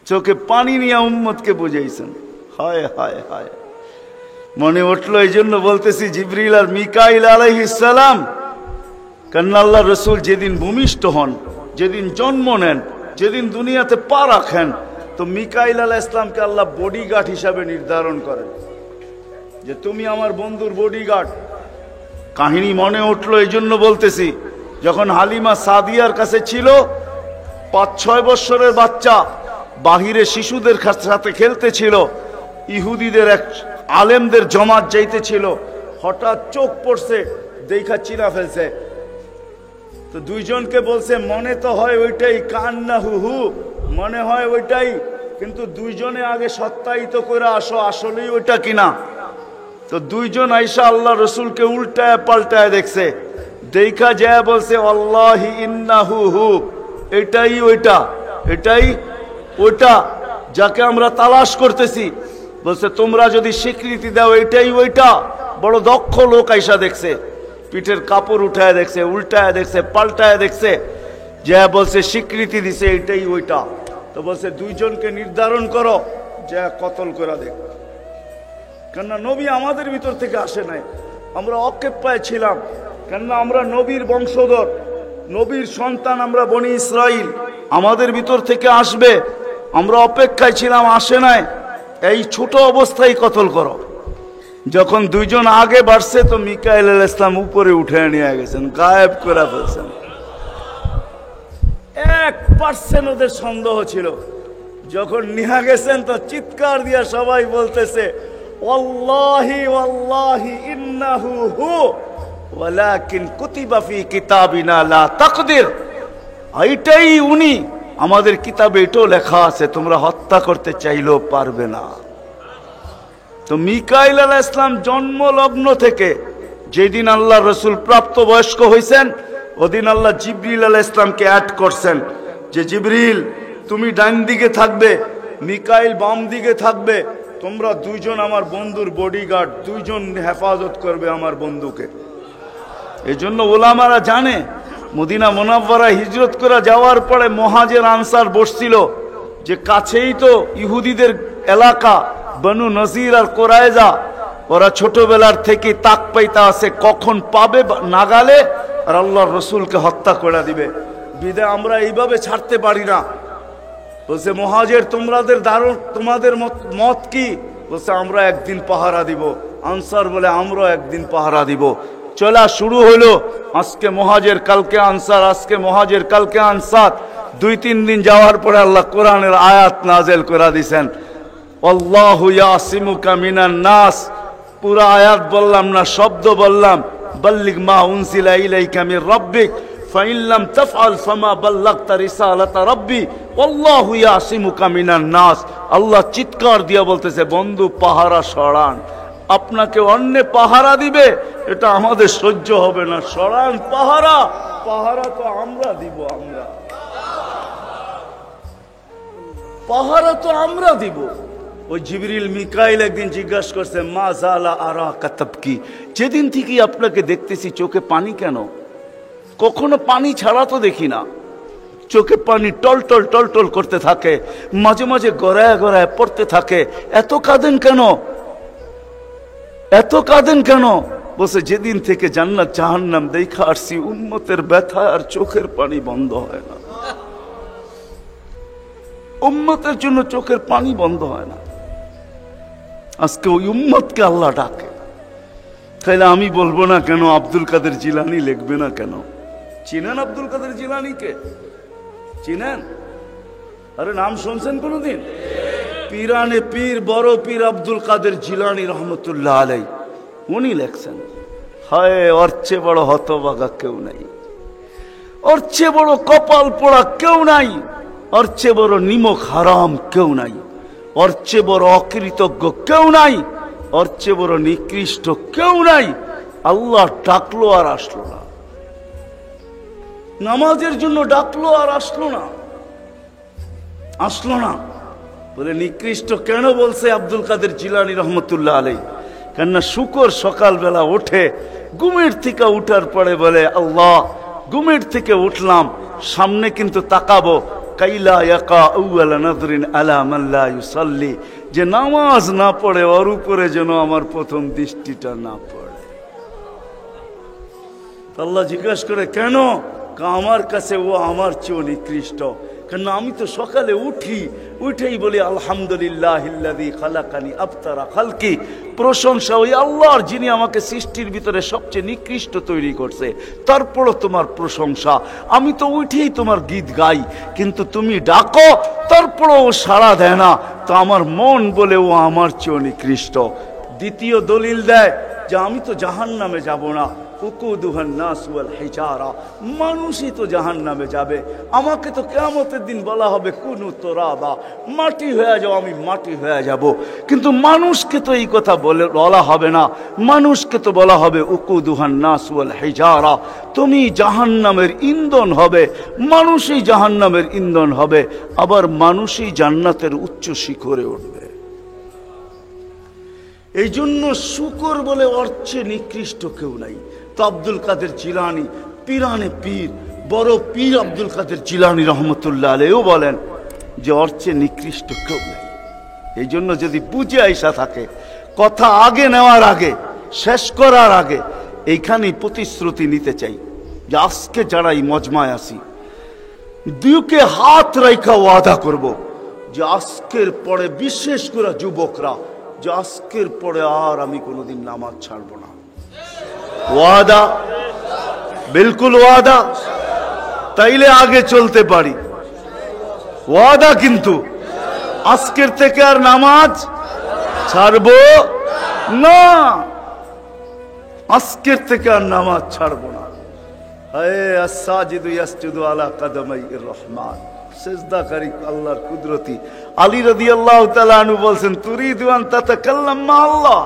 চোখে পানি নিয়ে উম্মতকে বুঝাইছেন। হায় হায় হায়, মনে উঠলো। এই জন্য বলতেছি জিবরিল আর মিকাইল আলাইহিস সালাম, কেননা আল্লাহ রসুল যেদিন ভূমিষ্ঠ হন, যেদিন জন্ম নেন, যেদিন দুনিয়াতে পা রাখেন, তো মিকাইল আলাইহিস সালামকে আল্লাহ বডিগার্ড হিসাবে নির্ধারণ করেন যে তুমি আমার বন্ধুর বডিগার্ড। কাহিনী মনে উঠলো, এই জন্য বলতেছি। যখন হালিমা সাদিয়ার কাছে ছিল, 5-6 বছরের বাচ্চা বাহিরে শিশুদের সাথে খেলতেছিল, ইহুদিদের এক আলেমদের জমাত যাইতেছিল, হঠাৎ চোখ পড়ছে, দেখা চিনা ফেলছে। তো দুইজনকে বলছে মনে তো হয় ওইটাই, কান্না হু হু, মনে হয় ওইটাই, কিন্তু দুইজনে আগে সত্যায়িত করে আসো আসলেই ওইটা কিনা। তো দুইজন আইসা আল্লাহ রসুলকে উল্টায় পাল্টায় দেখছে, দেখা যায় বলছে আল্লাহি ইন্নাহু হু, এটাই ওইটা, এটাই ওইটা যাকে আমরা তালাশ করতেছি। বলছে তোমরা যদি স্বীকৃতি দাও এটাই ওইটা। বড় দক্ষ লোক আইসা দেখছে, পিঠের কাপড় উঠায় দেখছে, উল্টায় দেখছে, পাল্টায় দেখছে, যা বলছে স্বীকৃতি দিছে এটাই ওইটা। তো বলছে দুইজনকে নির্ধারণ করো, যা কতল করে দেখ। কেননা নবী আমাদের ভিতর থেকে আসে নাই, আমরা অকেপ্পায় ছিলাম। কেননা আমরা নবীর বংশধর, নবীর সন্তান, আমরা বনি ইসরাইল, আমাদের ভিতর থেকে আসবে, আমরা অপেক্ষায় ছিলাম, আসে নাই। এই ছোট অবস্থায় কতল করো। যখন দুইজন আগে বাড়ছে, তো মিকাইল আলাইহিস সালাম উপরে উঠে নিয়ে গেছেন, গায়েব করে ফেলছেন। 1% ওদের সন্দেহ ছিল। যখন নিয়ে গেছেন তো চিৎকার দিয়া সবাই বলতেছে ওয়াল্লাহি ওয়াল্লাহি ইন্নাহু হু ওয়ালাকিন কুতিবা ফি কিতাবিনা লা তাকদির, এইটাই উনি, আমাদের কিতাবে এটাও লেখা আছে, তোমরা হত্যা করতে চাইলেও পারবে না। তো মিকাইল আলাইহিস সালাম জন্মলগ্ন থেকে যেদিন আল্লাহ রসুল প্রাপ্তবয়স্ক হয়েছেন, ওদিন আল্লাহ জিবরিল আলাইহিস সালামকে অ্যাড করছেন যে জিবরিল তুমি ডান দিকে থাকবে, মিকাইল বাম দিকে থাকবে, তোমরা দুইজন আমার বন্ধুর বডিগার্ড, দুইজন হেফাজত করবে আমার বন্ধুকে। এই জন্য ওলামারা জানে, মদিনা মুনাওয়ারা হিজরত করে যাওয়ার পরে মুহাজির আনসার বসছিল যে কাছেই তো ইহুদিদের এলাকা, বনু নজির আর কোরাইজা, ওরা ছোটবেলার থেকে তাক পাইতা আছে কখন পাবে নাগালে আর আল্লাহর রসুলকে হত্যা করে দিবে। বিদায় আমরা এইভাবে ছাড়তে পারি না। বলছে মুহাজির তোমাদের মত কি? বলছে আমরা একদিন পাহারা দিব। আনসার বলে আমরাও একদিন পাহারা দিব। চলা শুরু হলো, আজকে মুহাজির কালকে আনসার, আজকে মুহাজির কালকে আনসার। 2-3 দিন যাওয়ার পরে আল্লাহ কোরআনের আয়াত নাযিল করে দিয়েছেন, আল্লাহু ইয়াসিমুকা মিনান নাস। পুরা আয়াত বললাম না, শব্দ বললাম, বাল্লিগ মা উনজিলা ইলাইকা মির রাব্বিক ফাইন লাম তাফআল ফামা বাল্লাগতা রিসালাতা রাব্বি আল্লাহু ইয়াসিমুকা মিনান নাস। আল্লাহ চিৎকার দিয়া বলতেছে বন্ধু পাহারা সরান, আপনাকে অন্য পাহারা দিবে, এটা আমাদের সহ্য হবে না, সরান পাহারা। পাহারা তো আমরা দিব, আমরা পাহারা তো আমরা দিব। ওই জিবরিল মিকাইল একদিন জিজ্ঞাসা করছে মা জালা আরাকা তাবকি, যেদিন থেকে আপনাকে দেখতেছি চোখে পানি কেন? কখনো পানি ছাড়া তো দেখি না। চোখে পানি টলটল টলটল করতে থাকে, মাঝে মাঝে গড়ায় গড়ায় পড়তে থাকে, এত কাঁদেন কেন? এত কাঁদেন কেন? বলছে যেদিন থেকে জান্নাত জাহান্নাম দেখা আসছি, উম্মতের ব্যথা আর চোখের পানি বন্ধ হয় না। উম্মতের জন্য চোখের পানি বন্ধ হয় না। আজকে ওই উম্মতকে আল্লাহ ডাকে। তাইলে আমি বলবো না কেন আব্দুল কাদের জিলানী লিখবে না কেন? চিনেন আব্দুল কাদের জিলানীকে? চিনেন? আরে নাম শুনছেন কোনদিন? পীরানে পীর বড় পীর আব্দুল কাদের জিলানী রহমতুল্লাহ আলাই, উনি লেখছেন, হায় ওর চেয়ে বড় হতভাগা কেউ নাই, ওর চেয়ে বড় কপাল পোড়া কেউ নাই, ওর চেয়ে বড় নিমক হারাম কেউ নাই, ওর চেয়ে বড় অকৃতজ্ঞ কেউ নাই, ওর চেয়ে বড় নিকৃষ্ট কেউ নাই। আল্লাহ ডাকলো আর আসলো না, নামাজের জন্য ডাকলো আর আসলো না, আসলো না। বলে নিকৃষ্ট কেন বলছে আব্দুল কাদের জিলানী রহমতুল্লাহ আলাই? কেননা শুকর সকালবেলা ওঠে, ঘুমের থেকে উঠার পরে বলে আল্লাহ ঘুমের থেকে উঠলাম, সামনে কিন্তু তাকাবো, কাইলা ইয়াকা আউয়ালা নাযরিন আলা মান লা ইউসাল্লি, যে নামাজ না পড়ে ওর উপরে যেন আমার প্রথম দৃষ্টিটা না পড়ে। আল্লাহ জিজ্ঞাসা করে কেন? আমার কাছে ও আমার চেয়েও নিকৃষ্ট। কেন আমি তো সকালে উঠেই বলি আলহামদুলিল্লাহিল্লাযী খালাকানি আবতারা খালকি, প্রশংসা ওই আল্লাহর যিনি আমাকে সৃষ্টির ভিতরে সবচেয়ে নিকৃষ্ট তৈরি করছে, তারপরও তোমার প্রশংসা। আমি তো উঠেই তোমার গীত গাই, কিন্তু তুমি ডাকো তারপরও ও সাড়া দেয় না, তো আমার মন বলে ও আমার চেয়েও নিকৃষ্ট। দ্বিতীয় দলিল দেয় যে আমি তো জাহান্নামে যাব না, উকুদুহান নাস ওয়াল হিজারা, মানুষই তো জাহান্নামে যাবে। আমাকে তো কিয়ামতের দিন বলা হবে কুনু তুরাবা, মাটি হয়ে যাও, আমি মাটি হয়ে যাব। কিন্তু মানুষকে তো এই কথা বলা হবে না, মানুষকে তো বলা হবে উকুদুহান নাস ওয়াল হিজারা, তুমি জাহান্নামের ইন্ধন হবে, মানুষই জাহান্নামের ইন্ধন হবে, আবার মানুষই জান্নাতের উচ্চ শিখরে উঠবে। এই জন্য শুকর বলে অর্থে নিকৃষ্ট কেউ নাই। তো আব্দুল কাদের জিলানী পীরানে পীর, বড় পীর আব্দুল কাদের জিলানী রহমতুল্লাহ আলাইহিও বলেন যে অর্থে নিকৃষ্ট কেউ নাই। এই জন্য যদি বুঝে আইসা থাকে, কথা আগে নেওয়ার আগে, শেষ করার আগে এইখানেই প্রতিশ্রুতি নিতে চাই যে আজকে যারা এই মজমায় আসি, দুকে হাত রাইখা ওয়াদা করব যে আজকের পরে, বিশেষ করে যুবকরা, যে আজকের পরে আর আমি কোনোদিন নামাজ ছাড়ব না। ওয়াদা, বিলকুল ওয়াদা, তাইলে আগে চলতে পারি। ওয়াদা কিন্তু আজকের থেকে আর নামাজ ছাড়ব না, আজকের থেকে আর নামাজ ছাড়ব না। হায় আস-সাজিদু ইয়াসজুদু আলা কাদামাইর রহমান, সিজদাকারী আল্লাহর কুদরতি। আলী রাদিয়াল্লাহু তাআলা আনহু বলছেন তুরিদু আন তাতাকাল্লাম মা আল্লাহ,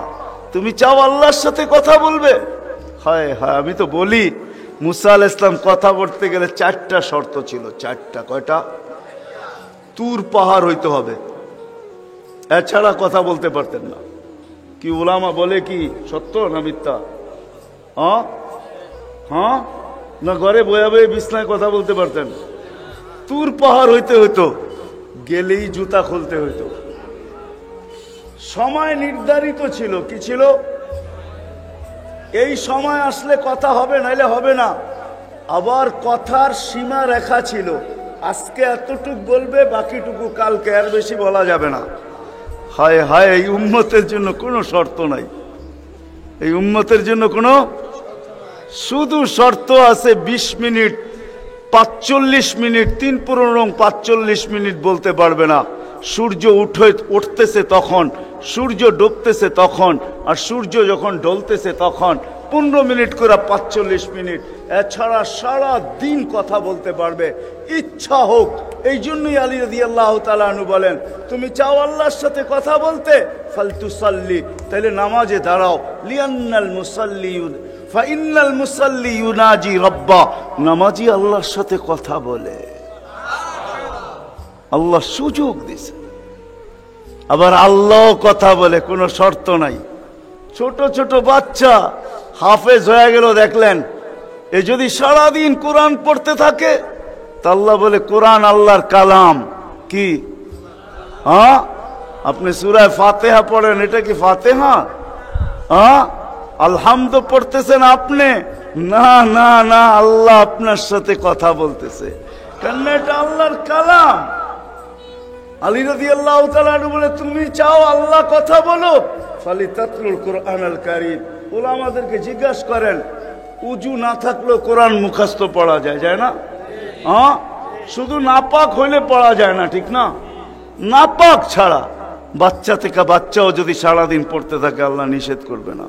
তুমি চাও আল্লাহর সাথে কথা বলবে। হায় হায়, আমি তো বলি মুসা আলাইহিস সালাম কথা বলতে গেলে 4টা শর্ত ছিল। 4টা, কয়টা? তুর পাহাড় হইতে হবে, এছাড়া কথা বলতে পারতেন না। কি উলামা বলে কি সত্য না মিথ্যা? হ্যাঁ না ঘরে বয়া বয়ে বিছনায় কথা বলতে পারতেন? তুর পাহাড় হইতে হইতো, গেলেই জুতা খুলতে হইতো। সময় নির্ধারিত ছিল, কি ছিল? এই সময় আসলে কথা হবে, নাইলে হবে না। আবার কথার সীমা রেখা ছিল, আজকে এতটুক বলবে, বাকিটুকু কালকে, আর বেশি বলা যাবে না। হায় হায়, এই উম্মতের জন্য কোনো শর্ত নাই, এই উম্মতের জন্য কোনো, শুধু শর্ত আছে 20 মিনিট, 45 মিনিট, 3 পূর্ণ 45 মিনিট বলতে পারবে না। সূর্য উঠতেছে তখন, সূর্য ডুবতেছে তখন, আর সূর্য যখন ঢলতেছে তখন 15 মিনিট করে 45 মিনিট। এছাড়া সারা দিন কথা বলতে পারবে, ইচ্ছা হোক। এই জন্যই আলী রাদিয়াল্লাহু তাআলা আনহু বলেন, তুমি চাও আল্লাহর সাথে কথা বলতে, ফালতুসাল্লি, তাহলে নামাজে দাঁড়াও। লিআন্নাল মুসাল্লি ফাইন্নাল মুসাল্লি ইউনাজি রাব্বা, নামাজি আল্লাহর সাথে কথা বলে। আল্লাহ সুযোগ দিছে, আবার আল্লাহ কথা বলে, কোনো শর্ত নাই। ছোট ছোট বাচ্চা হাফেজ হয়ে গেল, দেখলেন, এ যদি সারাদিন কোরআন পড়তে থাকে, তা আল্লাহ বলে কোরআন আল্লাহর কালাম। কি? আপনি সূরা ফাতিহা পড়েন, এটা কি ফাতিহা? আলহামদ পড়তেছেন আপনি? না না না, আল্লাহ আপনার সাথে কথা বলতেছে, কেন এটা আল্লাহর কালাম। আলী রাদিয়াল্লাহু তাআলা বলে, তুমি চাও আল্লাহ কথা বলো, ফালিতাতলুল কুরআনাল কারীম। উলামাদেরকে জিজ্ঞাসা করেন, উজু না থাকলেও কোরআন মুখস্থ পড়া যায়, যায় না? শুধু নাপাক হইলে পড়া যায় না, ঠিক না? নাপাক ছাড়া বাচ্চা থেকে বাচ্চাও যদি সারাদিন পড়তে থাকে, আল্লাহ নিষেধ করবে না।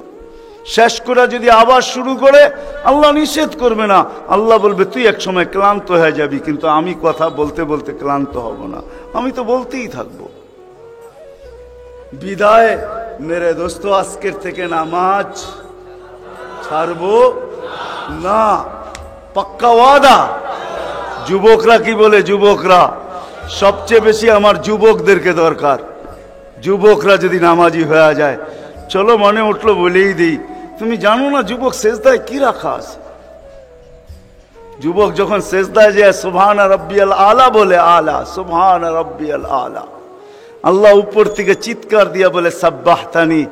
শেষ করে যদি আবার শুরু করে, আল্লাহ নিষেধ করবে না। আল্লাহ বলবে তুই এক সময় ক্লান্ত হয়ে যাবি, কিন্তু আমি কথা বলতে বলতে ক্লান্ত হব না, আমি তো বলতেই থাকবো। বিদায় মেরে দোস্ত, আজকের থেকে নামাজ ছাড়বো না, পাক্কা ওয়াদা। যুবকরা কি বলে? যুবকরা সবচেয়ে বেশি আমার যুবকদেরকে দরকার। যুবকরা যদি নামাজি হয়ে যায়, চলো মনে উঠলো বলেই দিই, তুমি জানো না যুবক সেজদায় কি রাখা আছে? যুবক যখন সেজদায় যায় সুবহান রাব্বিয়াল আলা বলে, আলা সুবহান রাব্বিয়াল আলা, আল্লাহ উপর থেকে চিৎকার দিয়া বলে সাব্বাহতানি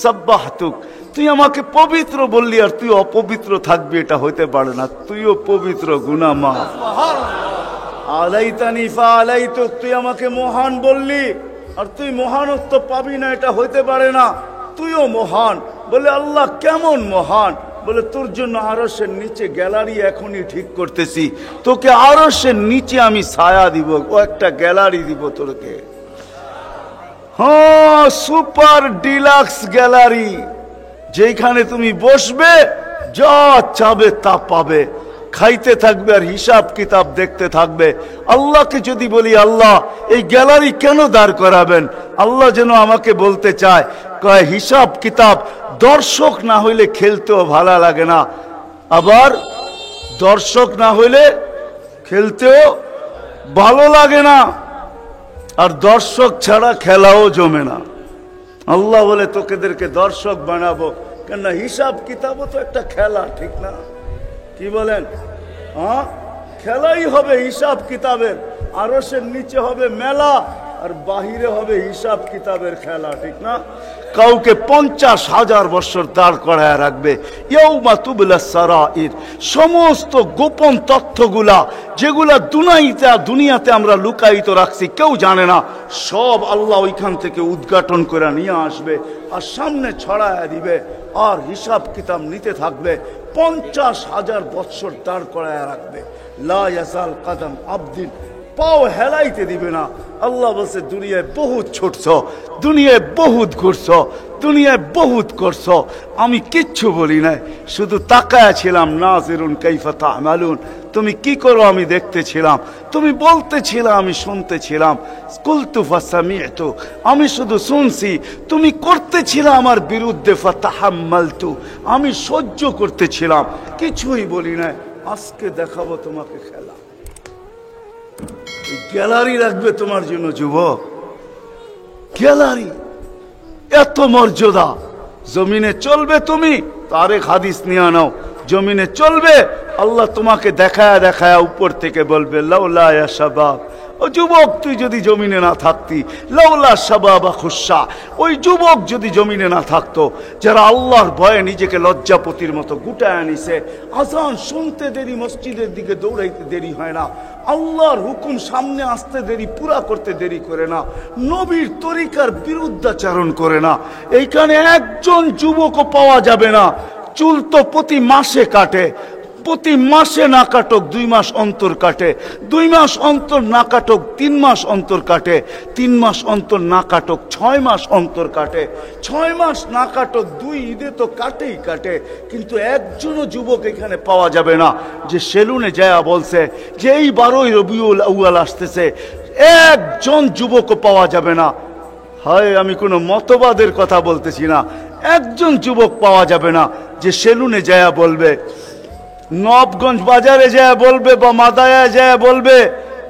সাব্বাহতুক, তুই আমাকে পবিত্র বললি আর তুই অপবিত্র থাকবি, এটা হইতে পারে না, তুইও পবিত্র, গুনাহ মাফ। আলাইতানি ফা আলাইতুক, তুই আমাকে মহান বললি আর তুই মহানত্ব পাবি না, এটা হইতে পারে না, তুইও মহান। বলে আল্লাহ কেমন মহান? বলে তোর জন্য আরশের নিচে গ্যালারি এখনই ঠিক করতেছি, তোকে আরশের নিচে আমি ছায়া দিব, ও একটা গ্যালারি দিব তোকে, হ্যাঁ সুপার ডিলাক্স গ্যালারি, যেখানে তুমি বসবে যা চাবে তা পাবে, খাইতে থাকবে আর হিসাব কিতাব দেখতে থাকবে। আল্লাহকে যদি বলি আল্লাহ এই গ্যালারি কেন দাঁড় করাবেন, আল্লাহ যেন আমাকে বলতে চায়, কয় হিসাব কিতাব দর্শক না হইলে খেলতেও ভালো লাগে না, আবার দর্শক না হইলে খেলতেও ভালো লাগে না, আর দর্শক ছাড়া খেলাও জমে না। আল্লাহ বলে তোকেদেরকে দর্শক বানাবো, কেন হিসাব কিতাবও তো একটা খেলা, ঠিক না? কি বলেন? হ্যাঁ খেলাই হবে হিসাব কিতাবের, আরশের নিচে হবে মেলা আর বাহিরে হবে হিসাব কিতাবের খেলা, ঠিক না? কাউকে 50,000 বছর দাঁড় করায় রাখবে, ইয়াউমা তুবলাস সারাইর, সমস্ত গোপন তথ্যগুলা যেগুলা দুনিয়াতে আমরা লুকায়িত রাখছি, কেউ জানে না, সব আল্লাহ ওইখান থেকে উদ্ঘাটন করে নিয়ে আসবে আর সামনে ছড়ায় দিবে, আর হিসাব কিতাব নিতে থাকবে, 50,000 বছর দাঁড় করায় রাখবে। লা ইয়াজাল কদম আবদিন, পাও হেলাইতে দিবে না। আল্লাহ বলছে দুনিয়ায় বহুত ছুটছ, দুনিয়ায় বহুত ঘুরছ, দুনিয়ায় বহুত করছ, আমি কিচ্ছু বলি নাই, শুধু তাকায়া ছিলাম, নাজিরুন কাইফা তা'মালুন, তুমি কি করো আমি দেখতেছিলাম, তুমি বলতেছিলাম আমি শুনতেছিলাম, কুলতু ফাসামি'তু, আমি শুধু শুনছি, তুমি করতেছিলাম আমার বিরুদ্ধে, ফাতাহাম্মালতু, আমি সহ্য করতেছিলাম, কিছুই বলি নাই। আজকে দেখাবো তোমাকে খেলা, গ্যালারি রাখবে তোমার জন্য যুবক, গ্যালারি, এত মর্যাদা। জমিনে চলবে তুমি, তারেক হাদিস নিয়ে নাও, জমিনে চলবে, আল্লাহ তোমাকে দেখায়া দেখায়া উপর থেকে বলবে লাউলা ইয়া শাবাব, ও যুবক তুই যদি জমিনে না থাকতি, লাউলা শাবাবা খুশা, ওই যুবক যদি জমিনে না থাকতো, যারা আল্লাহর ভয়ে নিজেকে লজ্জাপতির মতো গুটায় আনিছে, আজান শুনতে দেরি, মসজিদের দিকে দৌড়াইতে দেরি হয় না, আল্লাহর হুকুম সামনে আসতে দেরি, পুরা করতে দেরি করে না, নবীর তরিকার বিরুদ্ধাচারণ করে না, এইখানে একজন যুবকও পাওয়া যাবে না। চুল তো প্রতি মাসে কাটে, প্রতি মাসে না কাটক 2 মাস অন্তর কাটে, 2 মাস অন্তর না কাটক 3 মাস অন্তর কাটে, 3 মাস অন্তর না কাটক 6 মাস অন্তর কাটে, 6 মাস না কাটক 2 ঈদে তো কাটেই কাটে, কিন্তু একজনও যুবক এখানে পাওয়া যাবে না যে সেলুনে যায় বলছে যে এই 12ই রবিউল আউয়াল আসতেছে, একজন যুবকও পাওয়া যাবে না। হয় আমি কোনো মতবাদের কথা বলতেছি না, একজন যুবক পাওয়া যাবে না যে সেলুনে যায় বলবে, নবগঞ্জ বাজারে যায় বলবে, বা মাদায়া যায় বলবে,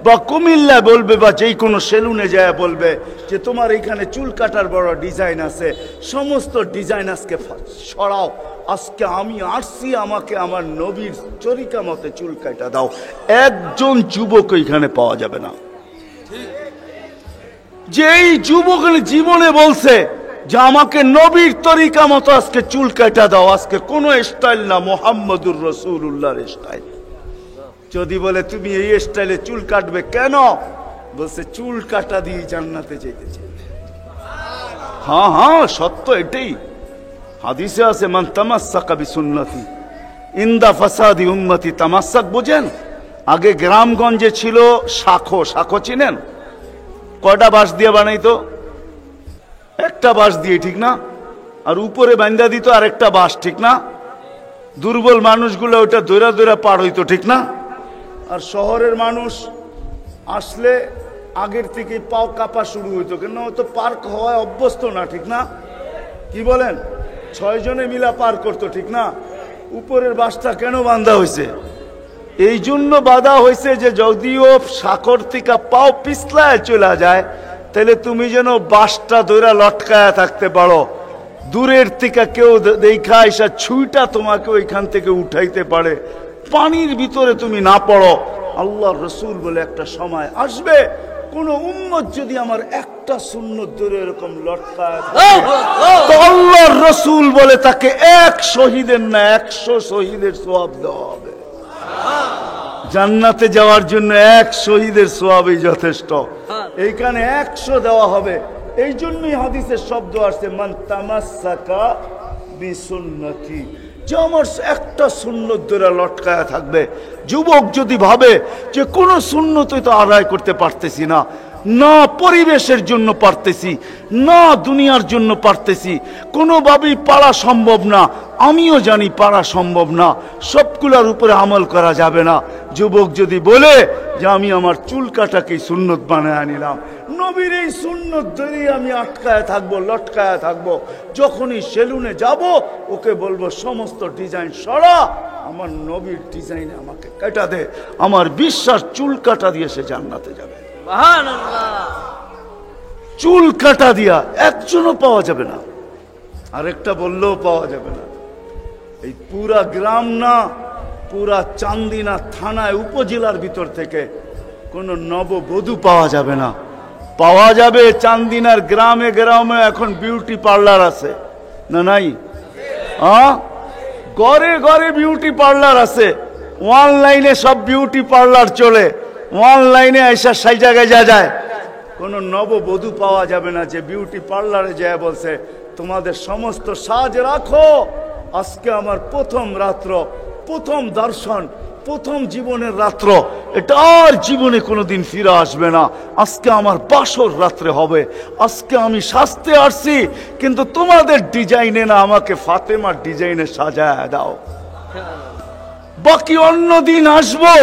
বা কুমিল্লা বলবে, বা যেই কোনো সেলুনে যায় বলবে যে তোমার এইখানে চুল কাটার বড় ডিজাইন আছে, সমস্ত ডিজাইন আজকে সরাও, আজকে আমি আসছি, আমাকে আমার নবীর তরিকা মতে চুল কাটা দাও। একজন যুবক এখানে পাওয়া যাবে না যেই যুবক জীবনে বলছে যে আমাকে নবীর তরিকা মতো আজকে চুল কাটা দাও, আজকে কোন স্টাইল না, মুহাম্মদুর রাসূলুল্লাহর স্টাইল। যদি বলে তুমি এই স্টাইলে চুল কাটবে কেন, বলছে চুল কাটা দিয়ে জান্নাতে যেতে চাই। হ্যাঁ হ্যাঁ সত্য এটাই, হাদিসে আছে মান তামাসসাকা বিসুন্নতি ইনদা ফাসাদি উম্মতি। তামাসসাক বুঝেন? আগে গ্রামগঞ্জে ছিল শাখো, শাখো চিনেন? কয়টা বাঁশ দিয়ে বানাইতো? একটা বাঁশ দিয়ে, ঠিক না? আর উপরে বান্ধা দিত আরেকটা বাঁশ, ঠিক না? দুর্বল মানুষগুলো ওটা দৌড়া দৌড়া পার হইতো, ঠিক না? আর শহরের মানুষ আসলে আগের থেকে পাও কাঁপা শুরু হইতো, কেন তো পার্ক হওয়ায় অভ্যস্ত না, ঠিক না? কি বলেন? 6 জনে মিলা পার করতো, ঠিক না? উপরের বাঁশটা কেন বাঁধা হয়েছে? এই জন্য বাঁধা হয়েছে যে যদিও সাকর থেকে পাও পিছলায় চলে যায়, তাহলে তুমি যেন বাঁশটা দৌড়া লটকায়া থাকতে পারো, দূরের থেকে কেউ দেখা এসা ছুঁইটা তোমাকে ওইখান থেকে উঠাইতে পারে, পানির ভিতরে তুমি না পড়ো। আল্লাহর রাসূল বলে একটা সময় আসবে, কোন উম্মত যদি আমার একটা সুন্নত ধরে এরকম লটকায় তো আল্লাহর রাসূল বলে তাকে এক শহীদের না 100 শহীদের সওয়াব দেওয়া হবে। জান্নাতে যাওয়ার জন্য এক শহীদের সওয়াবই যথেষ্ট, এইখানে 100 দেওয়া হবে। এই জন্যই হাদিসের শব্দ আসছে মান তামাসসাকা বিসুন্নতি, যে আমার একটা সুন্নত ধরে লটকায়া থাকবে। যুবক যদি ভাবে যে কোন সুন্নতই তো আদায় করতে পারতেছি না, না পরিবেশের জন্য পারতেছি, না দুনিয়ার জন্য পারতেছি, কোনোভাবেই পারা সম্ভব না, আমিও জানি পারা সম্ভব না, সবগুলোর উপরে আমল করা যাবে না। যুবক যদি বলে যে আমি আমার চুল কাটাকেই সুন্নত বানায় নিলাম, নবীর এই সুন্নত ধরেই আমি আটকায় থাকবো, লটকায় থাকবো, যখনই সেলুনে যাব ওকে বলবো সমস্ত ডিজাইন সরা, আমার নবীর ডিজাইনে আমাকে কাটা দে, আমার বিশ্বাস চুল কাটা দিয়ে সে জান্নাতে যাবে। চুল কাটা দিয়া একজনও পাওয়া যাবে না, আরেকটা বললেও পাওয়া যাবে না। এই পুরা গ্রাম না, পুরা চান্দিনা থানায় উপজেলার ভিতর থেকে কোন নববধূ পাওয়া যাবে না। পাওয়া যাবে চান্দিনার গ্রামে গ্রামে এখন বিউটি পার্লার আছে না নাই? ঘরে ঘরে বিউটি পার্লার আছে, অনলাইনে সব বিউটি পার্লার চলে, অনলাইনে এসে সেই জায়গায় যায়। কোন নববধূ পাওয়া যাবে না যে বিউটি পার্লারে যায় বলছে তোমাদের সমস্ত সাজ রাখো, আজকে আমার প্রথম রাত্র, প্রথম দর্শন, প্রথম জীবনের রাত্র, এটা আর জীবনে কোনোদিন ফিরে আসবে না, আজকে আমার বাসর রাত্রে হবে, আজকে আমি সাজতে আসছি কিন্তু তোমাদের ডিজাইনে না, আমাকে ফাতেমার ডিজাইনে সাজায় দাও, বাকি অন্য দিন আসবো,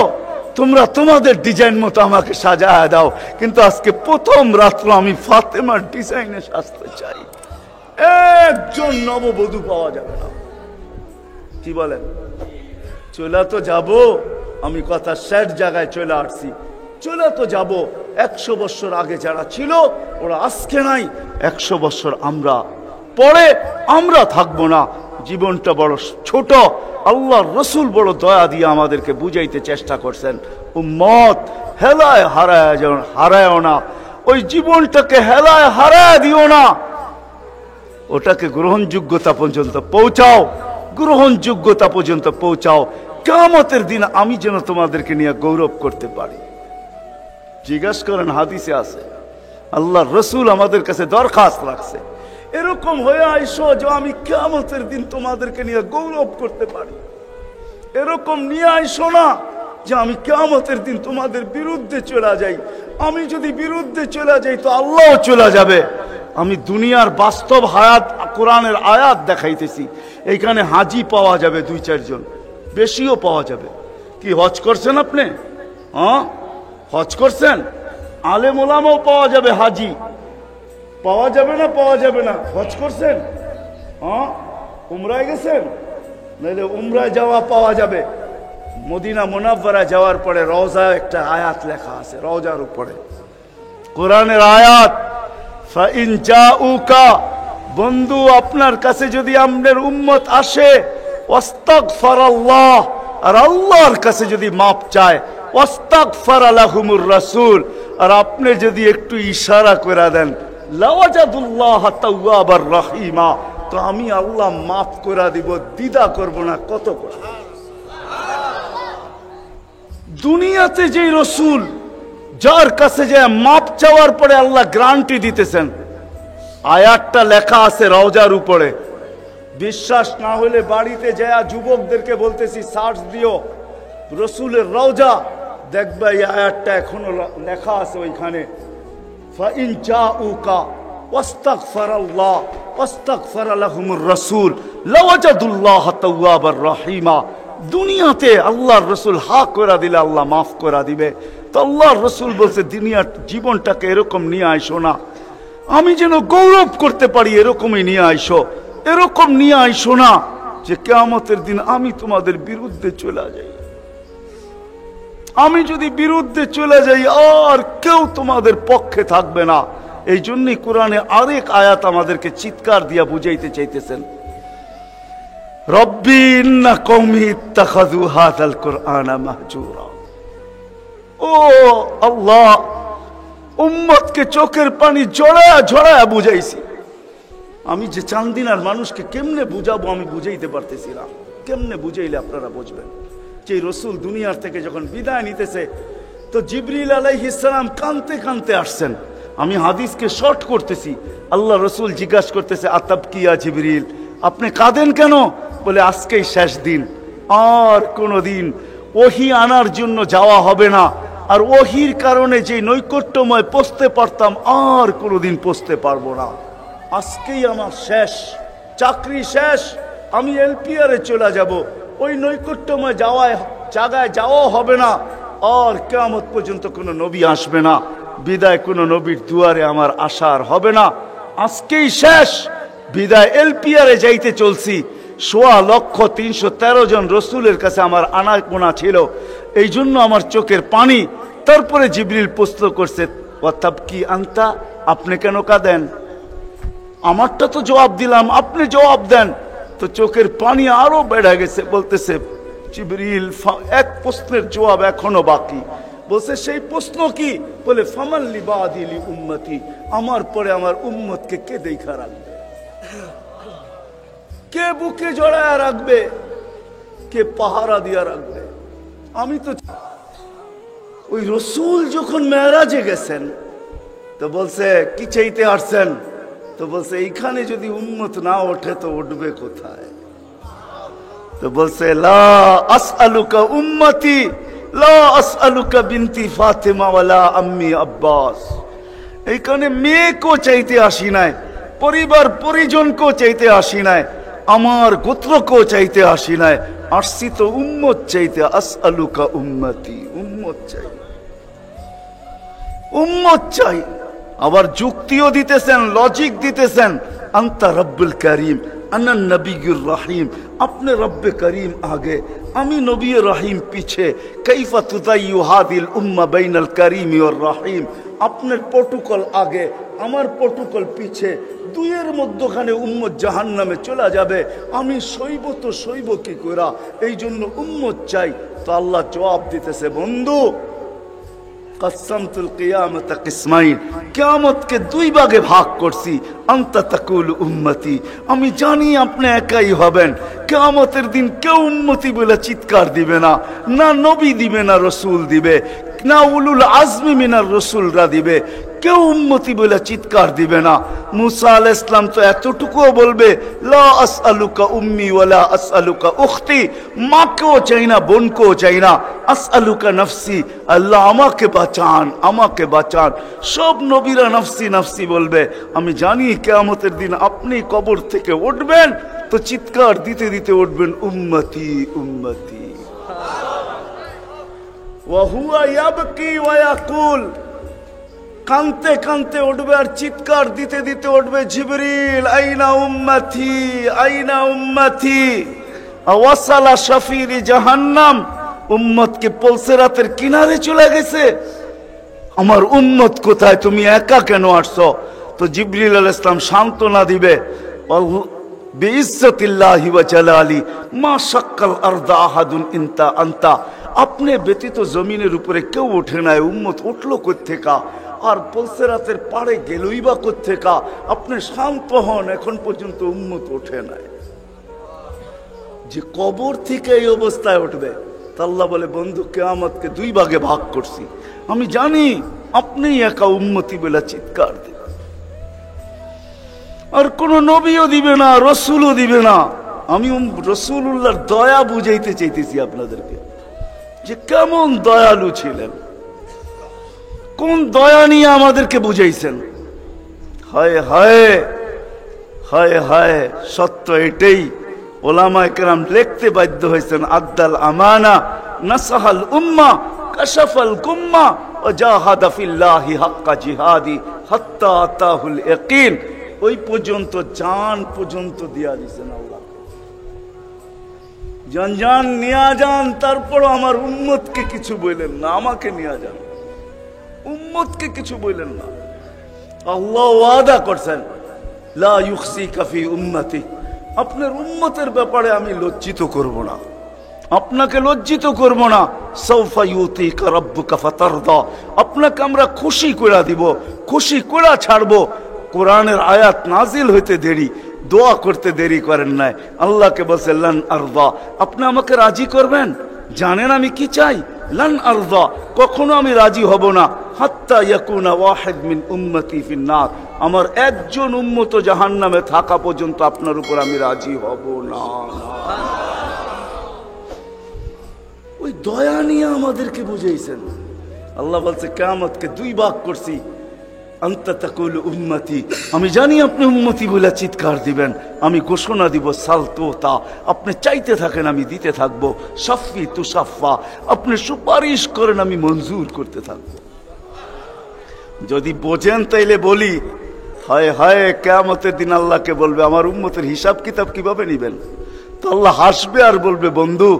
তোমরা তোমাদের ডিজাইন মতো আমাকে সাজায় দাও, কিন্তু আজকে প্রথম রাত্র আমি ফাতেমার ডিজাইনে সাজতে চাই। একজন নববধূ পাওয়া যাবে না। কি বলেন? চলে তো যাব, আমি কথা শেষ জায়গায় চলে আসছি, চলে তো যাব। 100 বছর আগে যারা ছিল ওরা আজকে নাই, 100 বছর আমরা পরে আমরা থাকবো না। জীবনটা বড় ছোট, আল্লাহর রাসূল বড় দয়া দিয়ে আমাদেরকে বুঝাইতে চেষ্টা করছেন, উম্মত হেলায় হারায় না, ওই জীবনটাকে হেলায় হারায় দিও না, ওটাকে গ্রহণযোগ্যতা পর্যন্ত পৌঁছাও, গ্রহণযোগ্যতা পর্যন্ত পৌঁছাও। কিয়ামতের দিন আমি যেন তোমাদেরকে নিয়ে গৌরব করতে পারি। জিজ্ঞাসা করেন, হাদিসে আছে, আল্লাহর রাসূল আমাদের কাছে দরখাস্ত রাখছে, এরকম হয়ে আইসো যে আমি কিয়ামতের দিন তোমাদেরকে নিয়ে গৌরব করতে পারি। এরকম নিয়ে আইসো না যে আমি কিয়ামতের দিন তোমাদের বিরুদ্ধে চলে যাই। আমি যদি বিরুদ্ধে চলে যাই তো আল্লাহও চলে যাবে। আমি দুনিয়ার বাস্তব হায়াত, কোরআনের আয়াত দেখাইতেছি। এইখানে হাজি পাওয়া যাবে 2-4 জন, বেশিও পাওয়া যাবে। কি হজ করছেন আপনি? হজ করছেন? আলেম ওলামাও পাওয়া যাবে, হাজি পাওয়া যাবে না? পাওয়া যাবে না? হজ করছেন? উমরায় গেছেন? নাহলে উমরায় যাওয়া পাওয়া যাবে। মদিনা মুনাওয়ারা যাওয়ার পরে রওজা একটা আয়াত লেখা আছে, রওজার উপরে কোরআনের আয়াত, ফাইন জাউকা, বন্ধু আপনার কাছে যদি আপনার উম্মত আসে, ওয়াস্তাগফারাল্লাহ, আর আল্লাহর কাছে যদি মাপ চায়, ওয়াস্তাগফারা লাহুমুর রাসূল, আর আপনি যদি একটু ইশারা করে দেন, লাওয়াজাদুল্লাহ তাওয়াবার রহিমা, তো আমি আল্লাহ মাফ করে দিব, দ্বিধা করব না। কত করে দুনিয়াতে যে রসুল যার কাছে যে মাপ চাওয়ার পরে আল্লাহ গ্যারান্টি দিতেছেন, আয়াতটা লেখা আছে রওজার উপরে। বিশ্বাস না হলে বাড়িতে যায় যুবকদেরকে বলতেছি সার্চ দিও রসুলের রওজা, দেখবে এই আয়াতটা এখনো লেখা আছে ওইখানে। ফাইন জাউকা ওয়াস্তাগফারাল্লাহ ওয়াস্তাগফারা লাহুমুর রাসূল লাওয়াজাদুল্লাহ তাওয়াবার রহিমা। দুনিয়াতে আল্লাহর রাসূল হক করে দিলে আল্লাহ মাফ করে দিবে। তো আল্লাহর রাসূল বলছে দুনিয়ার জীবনটাকে এরকম নিয়ে আইসো না, আমি যেন গৌরব করতে পারি এরকমই নিয়ে আইসো। এরকম নিয়ে আইসো না যে কিয়ামতের দিন আমি তোমাদের বিরুদ্ধে চলে যাই। আমি যদি বিরুদ্ধে চলে যাই আর কেউ তোমাদের পক্ষে থাকবে না। এই জন্যই কোরআনে আরেক আয়াত আমাদেরকে চিৎকার দিয়া বুঝাইতে চাইতেছেন, রব্বি ইন্না কওমি ইত্তাখাযু হাযাল কুরআনা মাহজুরা। ও আল্লাহ, উম্মতকে চোখের পানি ঝরায়া ঝরায়া বুঝাইছি। আমি যে চান্দিনার মানুষকে কেমনে বুঝাবো আমি বুঝাইতে পারতেছিলাম। কেমনে বুঝাইলে আপনারা বুঝবেন? যে রসুল দুনিয়ার থেকে যখন বিদায় নিতেছে তো জিবরিল আলাইহিস সালাম কাঁদতে কাঁদতে আসছেন। আমি হাদিসকে শর্ট করতেছি। আল্লাহ রসুল জিজ্ঞাসা করতেছে, আতাবকিয়া জিবরিল, আপনি কাঁদেন কেন? বলে আজকেই শেষ দিন, আর কোনোদিন ওহী আনার জন্য যাওয়া হবে না, আর ওহীর কারণে যে নৈকট্যময় পৌঁছতে পারতাম আর কোনোদিন পৌঁছতে পারবো না। আজকেই আমার শেষ, চাকরি শেষ, আমি এলপিআরে চলে যাব, ওই নৈকট্যময় জায়গায় যাওয়া হবে না, আর কিয়ামত পর্যন্ত কোনো নবী আসবে না, বিদায় কোনো নবীর দুয়ারে আমার আশার হবে না। আজকেই শেষ, বিদায় এলপিআরে যাইতে চলছি। ১৬,৩১৩ জন রসুলের কাছে আমার আনাগোনা ছিল, এই জন্য আমার চোখের পানি। তারপরে জিবরিল প্রশ্ন করছে, ওয়াতাবকি আনতা, আপনি কেন কাঁদেন? আমারটা তো জবাব দিলাম, আপনি জবাব দেন। তো চোখের পানি আরো বেড়ে গেছে। বলতেছে জিবরিল, এক প্রশ্নের জবাব এখনো বাকি। বলছে সেই প্রশ্ন কি? বলে ফামান লিবাদি লি উম্মতি, আমার পরে আমার উম্মতকে কে দেখা রাখবে, কে বুকে জড়ায়া রাখবে, কে পাহারা দিয়া রাখবে? আমি তো ওই রসুল যখন মেরাজে গেছেন তো বলছে কি চাইতে আসছেন? তো বলছে এইখানে যদি উম্মত না ওঠে তো উঠবে কোথায়? তো বলছে লা আসআলুকা উম্মতি, লা আসআলুকা বিনতি ফাতিমা ওয়ালা আম্মি আব্বাস। এইখানে মেয়েকেও চাইতে আসি নাই, পরিবার পরিজনকেও চাইতে আসি নাই, আমার গোত্রকেও চাইতে আসি নাই, আসছি তো উম্মত চাইতে। আসআলুকা উম্মতি, উম্মত চাই, উম্মত চাই। আবার যুক্তিও দিতেছেন, লজিক দিতেছেন। আনতা রব্বুল করিম আনা নবিয়ুর রহিম, আপনি রব্বে করিম আগে, আমি নবী রহিম পিছে। কাইফা তুদাইয়ু হাদিল উম্মাহ বাইনাল করিম ওয়ার রহিম, আপনার প্রটোকল আগে, আমার প্রটোকল পিছে, দুইয়ের মধ্যখানে উম্মত জাহান্নামে চলে যাবে, আমি সইব তো সইব কি করা? এই জন্য উম্মত চাই। তো আল্লাহ জবাব দিতেছে, বন্ধু, কাসসামতুল কিয়ামাতা কিসমাইন, কিয়ামতকে দুই ভাগে ভাগ করছি। আনতা তাকুল উম্মতি, আমি জানি আপনি একাই হবেন। কিয়ামতের দিন কেউ উম্মতি বলে চিৎকার দিবে না, না নবী দিবে, না রসুল দিবে, না উলুল আজমি মিনার রসুলরা দিবে, কেউ উম্মতি বলে চিৎকার দিবে না। মুসা আলাইহিস সালাম তো এতটুকুও বলবে, লা আসআলুকা উম্মি ওয়ালা আসআলুকা উখতি, মাকেও চাই না, বোনকেও চাই না, আসআলুকা নফসি, আল্লাহ আমাকে বাঁচান, আমাকে বাঁচান। সব নবীরা নফসি নফসি বলবে। আমি জানি কিয়ামতের দিন আপনি কবর থেকে উঠবেন তো চিৎকার দিতে দিতে উঠবেন, উম্মতি উম্মতি। ওয়া হুয়া ইয়াবকি ওয়া ইয়াকুল, কানতে কানতে উঠবে আর চিৎকার দিতে দিতে উঠবে, জিবরিল আইনা উম্মতি, আইনা উম্মতি। ওয়াসালা শাফিরি জাহান্নাম, উম্মতকে পুলসিরাতের কিনারে চলে গেছে। আমার উম্মত কোথায়? তুমি একা কেন আসছো? তো জিবরিল আলাইহিস সালাম সান্ত্বনা দিবে, বিইজ্জতিল্লাহি ওয়া জালালি মা শাক্কাল আরদা আহাদুন ইনতা আনতা, আপনি ব্যতীত জমিনের উপরে কেউ ওঠে নাই, উম্মত উঠলো কোত্থেকা? আর পুলসিরাতের পাড়ে গেলই বা কোত্থেকা? আপনি শান্ত হন, এখন পর্যন্ত উম্মত ওঠে নাই। যে কবর থেকে এই অবস্থায় উঠবে, তা আল্লাহ বলে, বন্ধু কিয়ামতকে দুই ভাগে ভাগ করছি, আমি জানি আপনি একা উম্মতি বলে চিৎকার দিবেন, আর কোন নবীও দিবে না, রসুলও দিবে না। আমি রসুলুল্লাহর দয়া বুঝাইতে চাইতেছি আপনাদেরকে, যে কেমন দয়ালু ছিলেন, কোন দয়া নিয়ে আমাদেরকে বুঝাইছেন। হায় হায় হায় হায়, সত্য এটাই। ওলামায়ে কেরাম লিখতে বাধ্য হয়েছেন, আদ্দাল আমানা, নাসাহাল উম্মাহ, কাশাফাল গুম্মা, ওয়া জাহাদা ফিল্লাহি হাক্কা জিহাদি হাত্তা আতাহুল ইয়াকিন। ওই পর্যন্ত, জান পর্যন্ত দিয়া দিয়েছেন আল্লাহ। জান জান নিয়া যান, তারপর আমার উম্মতকে কিছু বললেন না, আমাকে নিয়ে যান, উম্মতকে কিছু বললেন না। আল্লাহ ওয়াদা করছেন, লা ইউখসিকা ফি উম্মতি, আপনার উম্মতের ব্যাপারে আমি লজ্জিত করব না, আপনাকে লজ্জিত করব না। সাউফা ইউতিকা রাব্বুকা ফাতারদা, আপনাকে আমরা খুশি করে দিব, খুশি করে ছাড়ব। কোরআনের আয়াত নাজিল হইতে দেরি, দোয়া করতে দেরি করেন নাই। আল্লাহকে বলছে লান আরদা, আপনি আমাকে রাজি করবেন? জানেন আমি কি চাই? লান আরদা, কখনো আমি রাজি হব না। হাত্তা ইয়াকুনা ওয়াহিদ মিন উম্মতি ফিন্নার, আমার একজন উম্মত জাহান্নামে থাকা পর্যন্ত আপনার উপর আমি রাজি হব না। ওই দয়া নিয়ে আমাদেরকে বুঝাইছেন। আল্লাহ বলছে কিয়ামতকে দুই ভাগ করছি, আনতা তাকুলু উম্মতি, আমি জানি আপনি উম্মতি বলে চিৎকার দিবেন, আমি ঘোষণা দিব সালতোতা, আপনি চাইতে থাকেন আমি দিতে থাকবো। শাফি তুসাফা, আপনি সুপারিশ করেন আমি মঞ্জুর করতে থাকবো। যদি বোঝেন তাইলে বলি, হায় হায় কিয়ামতের দিন আল্লাহকে বলবে আমার উম্মতের হিসাব কিতাব কিভাবে নিবেন? তো আল্লাহ হাসবে আর বলবে বন্ধু,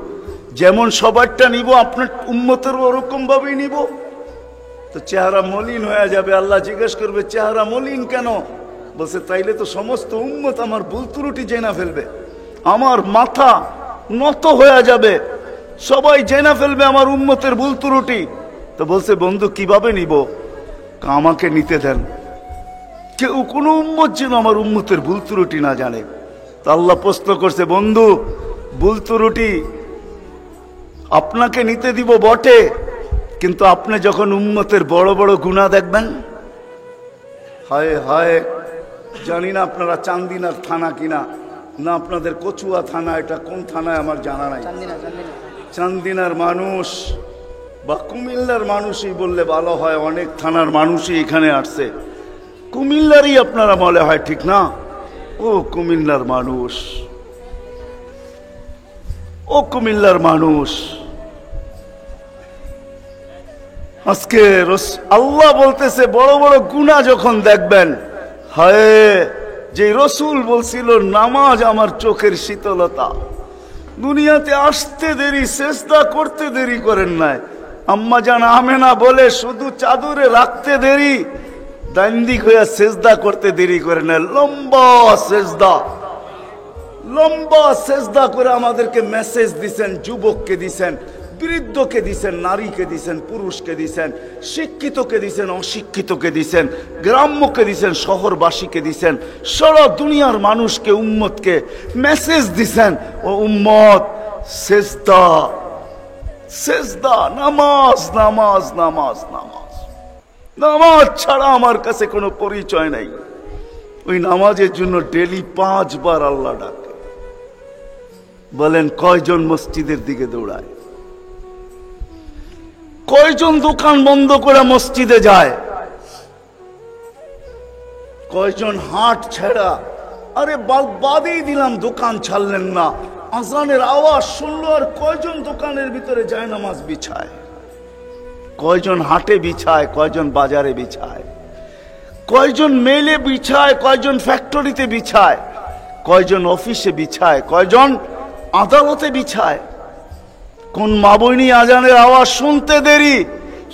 যেমন সবারটা নিব আপনার উম্মতের ওরকম ভাবেই নিব। তো চেহারা মলিন হয়ে যাবে। আল্লাহ জিজ্ঞেস করবে চেহারা মলিন কেন? বলছে তাইলে তো সমস্ত উম্মত আমার ভুল ত্রুটি জেনা ফেলবে, আমার মাথা নত হয়ে যাবে, সবাই জেনা ফেলবে আমার উম্মতের ভুল ত্রুটি। তো বলছে বন্ধু কিভাবে নিব? আমাকে নিতে দেন, কেউ কোনো উম্মত যেন আমার উম্মতের ভুল ত্রুটি না জানে। তো আল্লাহ প্রশ্ন করছে বন্ধু ভুল ত্রুটি আপনাকে নিতে দিব বটে, কিন্তু আপনি যখন উম্মতের বড় বড় গুনাহ দেখবেন, হায় হায়, জানি না আপনারা চান্দিনার থানা কিনা না আপনাদের কচুয়া থানা, এটা কোন থানায় আমার জানা নাই। চান্দিনার মানুষ বা কুমিল্লার মানুষই বললে ভালো হয়, অনেক থানার মানুষই এখানে আসছে, কুমিল্লারই আপনারা মনে হয়, ঠিক না? ও কুমিল্লার মানুষ, ও কুমিল্লার মানুষ, আজকে আল্লাহ বলতেছে বড় বড় গুনাহ যখন দেখবেন, হায়, যে রসুল বলছিল নামাজ আমার চোখের শীতলতা, দুনিয়াতে আসতে দেরি, সেজদা করতে দেরি করেন নাই। আম্মা জান আমেনা বলে শুধু চাদরে রাখতে দেরি, দান্দিক হইয়া সেজদা করতে দেরি করে না। লম্বা সেজদা, লম্বা সেজদা করে আমাদেরকে মেসেজ দিছেন, যুবককে দিছেন, বৃদ্ধকে দিছেন, নারীকে দিছেন, পুরুষকে দিছেন, শিক্ষিতকে দিছেন, অশিক্ষিতকে দিছেন, গ্রাম্যকে দিছেন, শহরবাসীকে দিছেন, সারা দুনিয়ার মানুষকে, উম্মতকে মেসেজ দিছেন, ও উম্মত সেজদা, সেজদা, নামাজ, নামাজ, নামাজ, নামাজ, নামাজ ছাড়া আমার কাছে কোনো পরিচয় নাই। ওই নামাজের জন্য ডেলি 5 বার আল্লাহ ডাকে। বলেন কয়জন মসজিদের দিকে দৌড়ায়? কয়জন দোকান বন্ধ করে মসজিদে যায়? কয়জন হাট ছেড়া, আরে বাদই দিলাম দোকান ছাড়লেন না, আজানের আওয়াজ শুনলো আর কয়জন দোকানের ভিতরে যায় নামাজ বিছায়? কয়জন হাটে বিছায়, কয়জন বাজারে বিছায়, কয়জন মেলে বিছায়, কয়জন ফ্যাক্টরিতে বিছায়, কয়জন অফিসে বিছায়, কয়জন আদালতে বিছায়? কোন মা বইনি আজানের আওয়াজ শুনতে দেরি,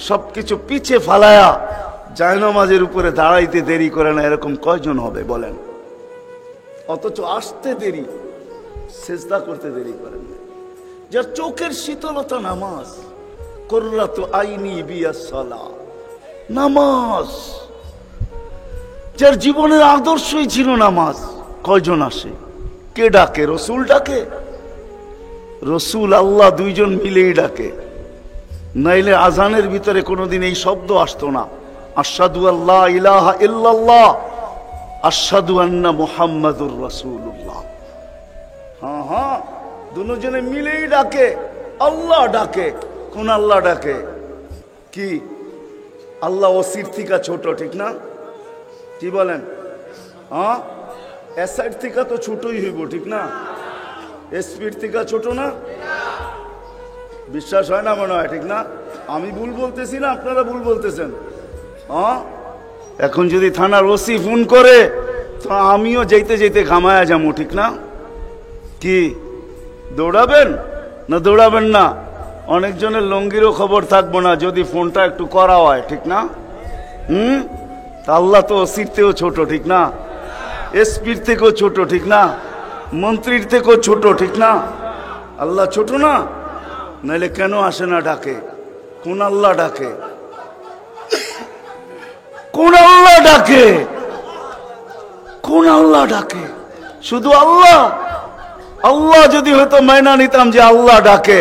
সবকিছু পিছে ফালায়া জায়নামাজের উপরে দাঁড়াইতে দেরি করে না, এরকম কয়জন হবে বলেন? অথচ আসতে দেরি, সেজদা করতে দেরি করেন না। যার চোখের শীতলতা নামাজ, কুররাতু আইনি বিয়াস সালাহ, নামাজ, যার জীবনের আদর্শই ছিল নামাজ, কয়জন আসে? কে ডাকে? রসুল ডাকে? রসুল আল্লাহ দুইজন মিলেই ডাকে, নাইলে আজানের ভিতরে কোনোদিন এই শব্দ আসতো না, আশহাদু আল্লা ইলাহা ইল্লাল্লাহ, আশহাদু আন্না মুহাম্মাদুর রাসূলুল্লাহ। হ্যাঁ হ্যাঁ, দুজনে মিলেই ডাকে, আল্লাহ ডাকে। কোন আল্লাহ ডাকে? কি আল্লাহ ওসির থেকে ছোট, ঠিক না? কি বলেন? হ্যাঁ, এসআইড থেকে তো ছোটই হইব, ঠিক না? এসপির থেকে ছোট না? বিশ্বাস হয় না মনে হয়, ঠিক না? আমি ভুল বলতেছি না, আপনারা ভুল বলতেছেন। হ্যাঁ, এখন যদি থানার ওসি ফোন করে তো আমিও যেতে যেতে ঘামায়া যাবো, ঠিক না? কি দৌড়াবেন না দৌড়াবেন না? অনেকজনের লঙ্গিরও খবর থাকবো না যদি ফোনটা একটু করা হয়, ঠিক না? আল্লাহ তো ওসির থেকেও ছোট, ঠিক না? এসপির থেকেও ছোট, ঠিক না? মন্ত্রীর থেকেও ছোট, ঠিক না? আল্লাহ ছোট না? নাইলে কেন আসে না ডাকে? কোন আল্লাহ ডাকে? কোন আল্লাহ ডাকে? কোন আল্লাহ ডাকে? শুধু আল্লাহ? আল্লাহ যদি হয়তো মাইনা নিতাম যে আল্লাহ ডাকে,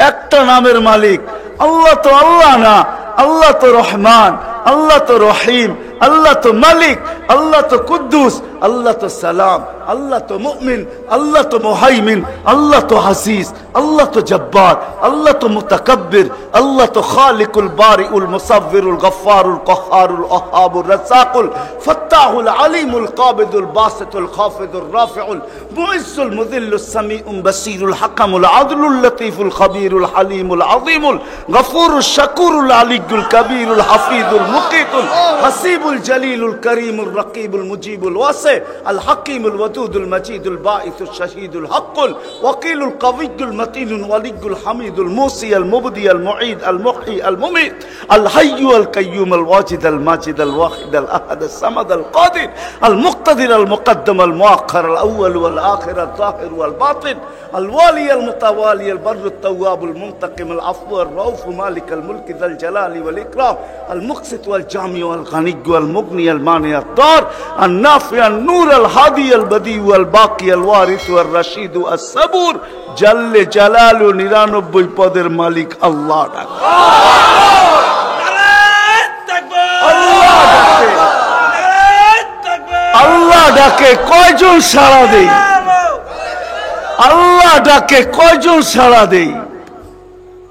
একটা নামের মালিক আল্লাহ, তো আল্লাহ না। আল্লাহ তো রহমান, আল্লাহ তো রহিম, আল্লাহ তো মালিক, আল্লাহ তো কুদ্দুস, আল্লাহ তো সালাম, আল্লাহ তো মুমিন, আল্লাহ তো মুহাইমিন, আল্লাহ তো হাসিস, আল্লাহ তো জব্বার, আল্লাহ তো মুতাকাব্বির, আল্লাহ তো খালিকুল বারিউল মুসাব্বিরুল গফফারুল কহ্হারুল ওয়াহ্হাবুর রাজ্জাকুল ফাত্তাহুল আলিমুল কাবিদুল বাসিতুল খাফিদুর রাফিউল মুইজ্জুল মুযিল্লুস সামিউল বাসিরুল হাকামুল আদলুল লতীফুল খবীরুল হালিমুল আযীমুল গফুরুশ শাকুরুল আলিয়্যুল কবীরুল হাফিজুল মুকিতুল হাসিবুল জলিলুল করিমুল রকিবুল মুজিবুল ওয়াসি আল হাকিমুল ওয়াদুদুল মজিদুল বাঈসুশ শাহীদুল হকুল ওয়াকিলুল কওয়িয়্যুল মতিনুল ওয়ালিয়্যুল হামিদুল মুসি আল মুবদি আল মুঈদ আল মুহয়ি আল মুমীত আল হাইয়্যু আল কাইয়্যুম আল ওয়াজিদ আল মাজিদ আল ওয়াহিদ আল আহাদ আল সামাদ আল কাদির আল মুক্তাদির আল মুকদ্দম আল মুআখ্খার আল আউয়াল ওয়াল আখির আল যাহির ওয়াল বাতিন আল ওয়ালি আল মুতাওয়ালি আল বাররু আত তাওয়াবুল মুনতাকিম আল আফু আর রাউফ মালিক আল মুলক যাল জালালি ওয়াল ইকরাম আল মুকসিত ওয়াল জামি ওয়াল গানিয়্য ওয়াল মুগনি আল মানি আত দার আন নাফি আন নূর আল হাদি আল বদি ওয়াল বাকি আল ওয়ারিস ওয়াল রশিদ আস সাবুর জাল্লে জালালু 99 পদের মালিক আল্লাহ ডাক। আল্লাহ ডাকে কয়জন সাড়া দেই? আল্লাহ ডাকে কয়জন সাড়া দেই?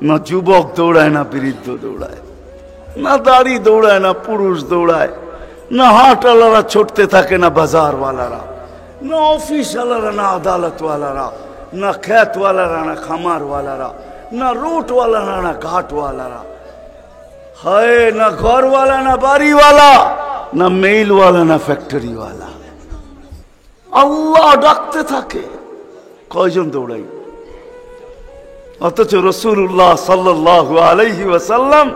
না যুবক দৌড়ায়, না বৃদ্ধ দৌড়ায়, না দাড়ি দৌড়ায়, না পুরুষ দৌড়ায়, না হাটওয়ালারা ছুটতে থাকে, না বাজারওয়ালারা, না অফিসওয়ালারা, না আদালতওয়ালারা, না খেতওয়ালারা, না খামারওয়ালারা, না রুটওয়ালারা, না ঘাটওয়ালারা, হায় না ঘরওয়ালা, না বাড়িওয়ালা, না মেইলওয়ালা, না ফ্যাক্টরিওয়ালা। আল্লাহ ডাকতে থাকে, কয়জন দৌড়াই? অথচ রাসূলুল্লাহ সাল্লাল্লাহু আলাইহি ওয়াসাল্লাম,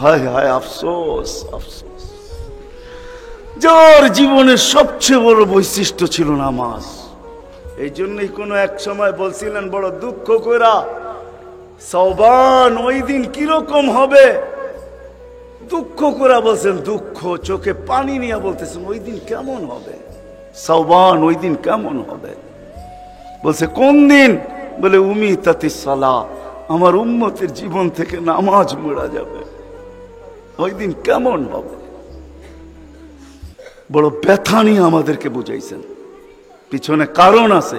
হায় হায় আফসোস আফসোস, যার জীবনের সবচেয়ে বড় বৈশিষ্ট্য ছিল নামাজ। এই জন্যই কোনো এক সময় বলছিলেন বড় দুঃখ কইরা, শাওবান ওই দিন কিরকম হবে, দুঃখ করে বলছেন, দুঃখ চোখে পানি নিয়ে বলতেছেন ওই দিন কেমন হবে, শাওবান ওই দিন কেমন হবে। বলছে কোন দিন? বলে উমিতাতিস সালাহ, আমার উম্মতের জীবন থেকে নামাজ মুড়া যাবে, ওই দিন কেমন হবে। বড় ব্যথা নিয়ে আমাদেরকে বুঝাইছেন, পিছনে কারণ আছে।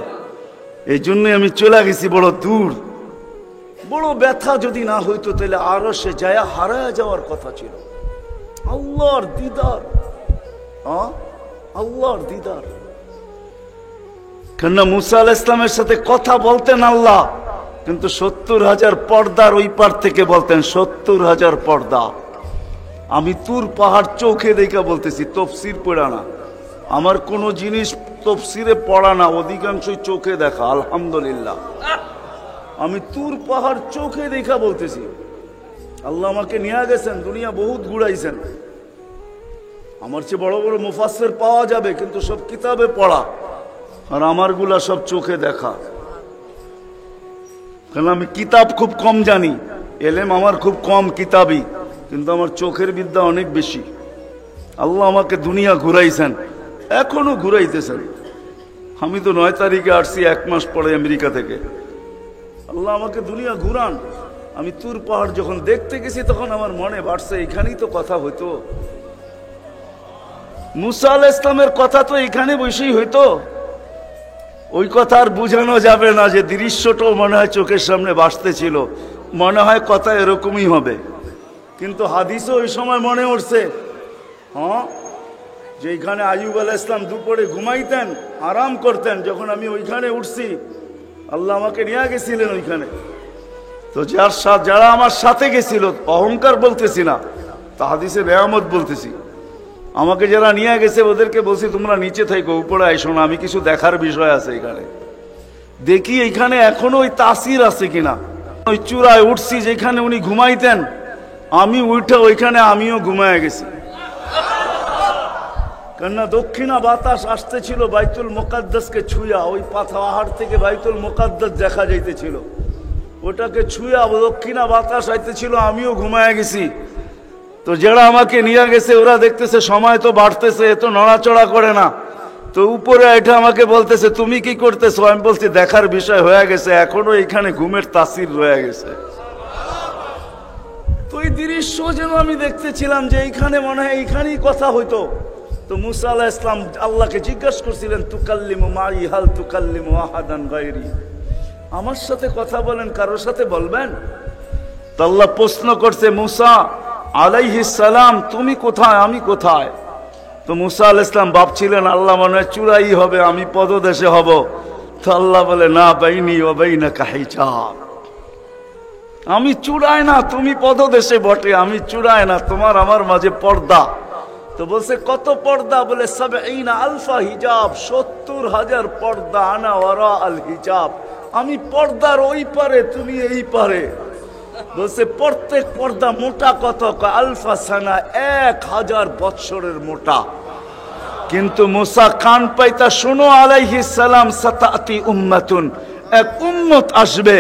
এই জন্যই আমি চলে গেছি বড় দূর। বড় ব্যথা যদি না হইতো তাহলে আরো সে যায় হারায় যাওয়ার কথা ছিল। আল্লাহর দিদার, আল্লাহর দিদার। কেননা মুসা আলাইহিস সালামের সাথে কথা বলতেন আল্লাহ, কিন্তু 70,000 পর্দার ওই পার থেকে বলতেন, 70,000 পর্দা। আমি তুর পাহাড় চোখে দেখা বলতেছি, তফসির পড়া না। আমার কোনো জিনিস তফসিরে পড়া না, অধিকাংশই চোখে দেখা, আলহামদুলিল্লাহ। আমি তুর পাহাড় চোখে দেখা বলতেছি। আল্লাহ আমাকে নিয়ে গেছেন, দুনিয়া বহুত ঘুরাইছেন। আমার চেয়ে বড় বড় মুফাসসির পাওয়া যাবে, কিন্তু সব কিতাবে পড়া, আর আমারগুলা সব চোখে দেখা। কারণ আমি কিতাব খুব কম জানি, এলেম আমার খুব কম কিতাবই, কিন্তু আমার চোখের বিদ্যা অনেক বেশি। আল্লাহ আমাকে দুনিয়া ঘুরাইছেন, এখনো ঘুরাইতেছেন। আমি তো 9 তারিখে আসছি, 1 মাস পরে আমেরিকা থেকে। আল্লাহ আমাকে দুনিয়া ঘুরান। আমি তুর পাহাড় যখন দেখতে গেছি তখন আমার মনে বাড়ছে এখানেই তো কথা হইতো, মুসা আলাইহিস সালামের কথা তো এখানে বসেই হইতো। ওই কথা আর বুঝানো যাবে না যে দৃশ্যটাও মনে হয় চোখের সামনে ভাসতেছিল, মনে হয় কথা এরকমই হবে। কিন্তু হাদিসও ওই সময় মনে উঠছে, যে এইখানে আইয়ুব আলাইহিস সালাম দুপুরে ঘুমাইতেন, আরাম করতেন। যখন আমি ওইখানে উঠছি, আল্লাহ আমাকে নিয়ে গেছিলেন ওইখানে। তো যারা আমার সাথে গেছিল, অহংকার বলতেছি না, তা হাদিসে নেয়ামত বলতেছি, আমাকে যারা নিয়ে গেছে ওদেরকে বলছি তোমরা নিচে থাকো, উপরে আইসো না, আমি কিছু দেখার বিষয় আছে এখানে। দেখি এইখানে এখনো ওই তাসির আছে কিনা। ওই চূড়ায় উঠছি যেখানে উনি ঘুমাইতেন, আমি উঠে ওইখানে আমিও ঘুমায় গেছি। কেননা দক্ষিণা বাতাস আসতেছিল বাইতুল মুকাদ্দাসকে ছুঁয়া, ওই পাহাড় থেকে বাইতুল মুকাদ্দাস দেখা যাইতেছিল, ওটাকে ছুঁয়া দক্ষিণা বাতাস আইতেছিল। আমিও ঘুমায় গেছি, তো যারা আমাকে নিয়ে গেছে ওরা দেখতেছে সময় তো বাড়তেছে, এত নড়াচড়া করে না, তো উপরে এটা আমাকে বলতেছে তুমি কি করতেছো? আমি বলছি দেখার বিষয় হয়ে গেছে, এখনো এখানে ঘুমের তাসির রয়ে গেছে। তো এই দৃশ্য যেন আমি দেখতেছিলাম যে এইখানে মনে হয় এইখানেই কথা হইতো। তো মুসা আলাইহিস সালাম আল্লাহকে জিজ্ঞাসা করছিলেন তুকাল্লিমু মাই হাল তুকাল্লিমু আহাদান গায়রি, আমার সাথে কথা বলেন, কারোর সাথে বলবেন? তো আল্লাহ প্রশ্ন করছে মুসা আলাইহিস সালাম তুমি কোথায়, আমি কোথায়? তো মুসা আলাইহিস সালাম ভাবছিলেন আল্লাহ মনে হয় চূড়াই হবে, আমি পদদেশে হব। তো আল্লাহ বলে না, বাইনি ওয়া বাইনাকা হিজাব, আমি চূড়ায় না, তুমি পদদেশে বটে, আমি চূড়ায় না, তোমার আমার মাঝে পর্দা। তো বলছে কত পর্দা? বলে ৭০ আলফা হিজাব, ৭০,০০০ পর্দা, আনা ওয়ারা আল হিজাব, আমি পর্দার ওই পারে, তুমি এই পারে। বলছে প্রত্যেক পর্দা মোটা কত? আলফা সানা, ১,০০০ বৎসরের মোটা। কিন্তু মুসা কান পাইতা শোনো আলাইহিস সালাম, সাতাতি উম্মাতুন, এক উম্মত আসবে,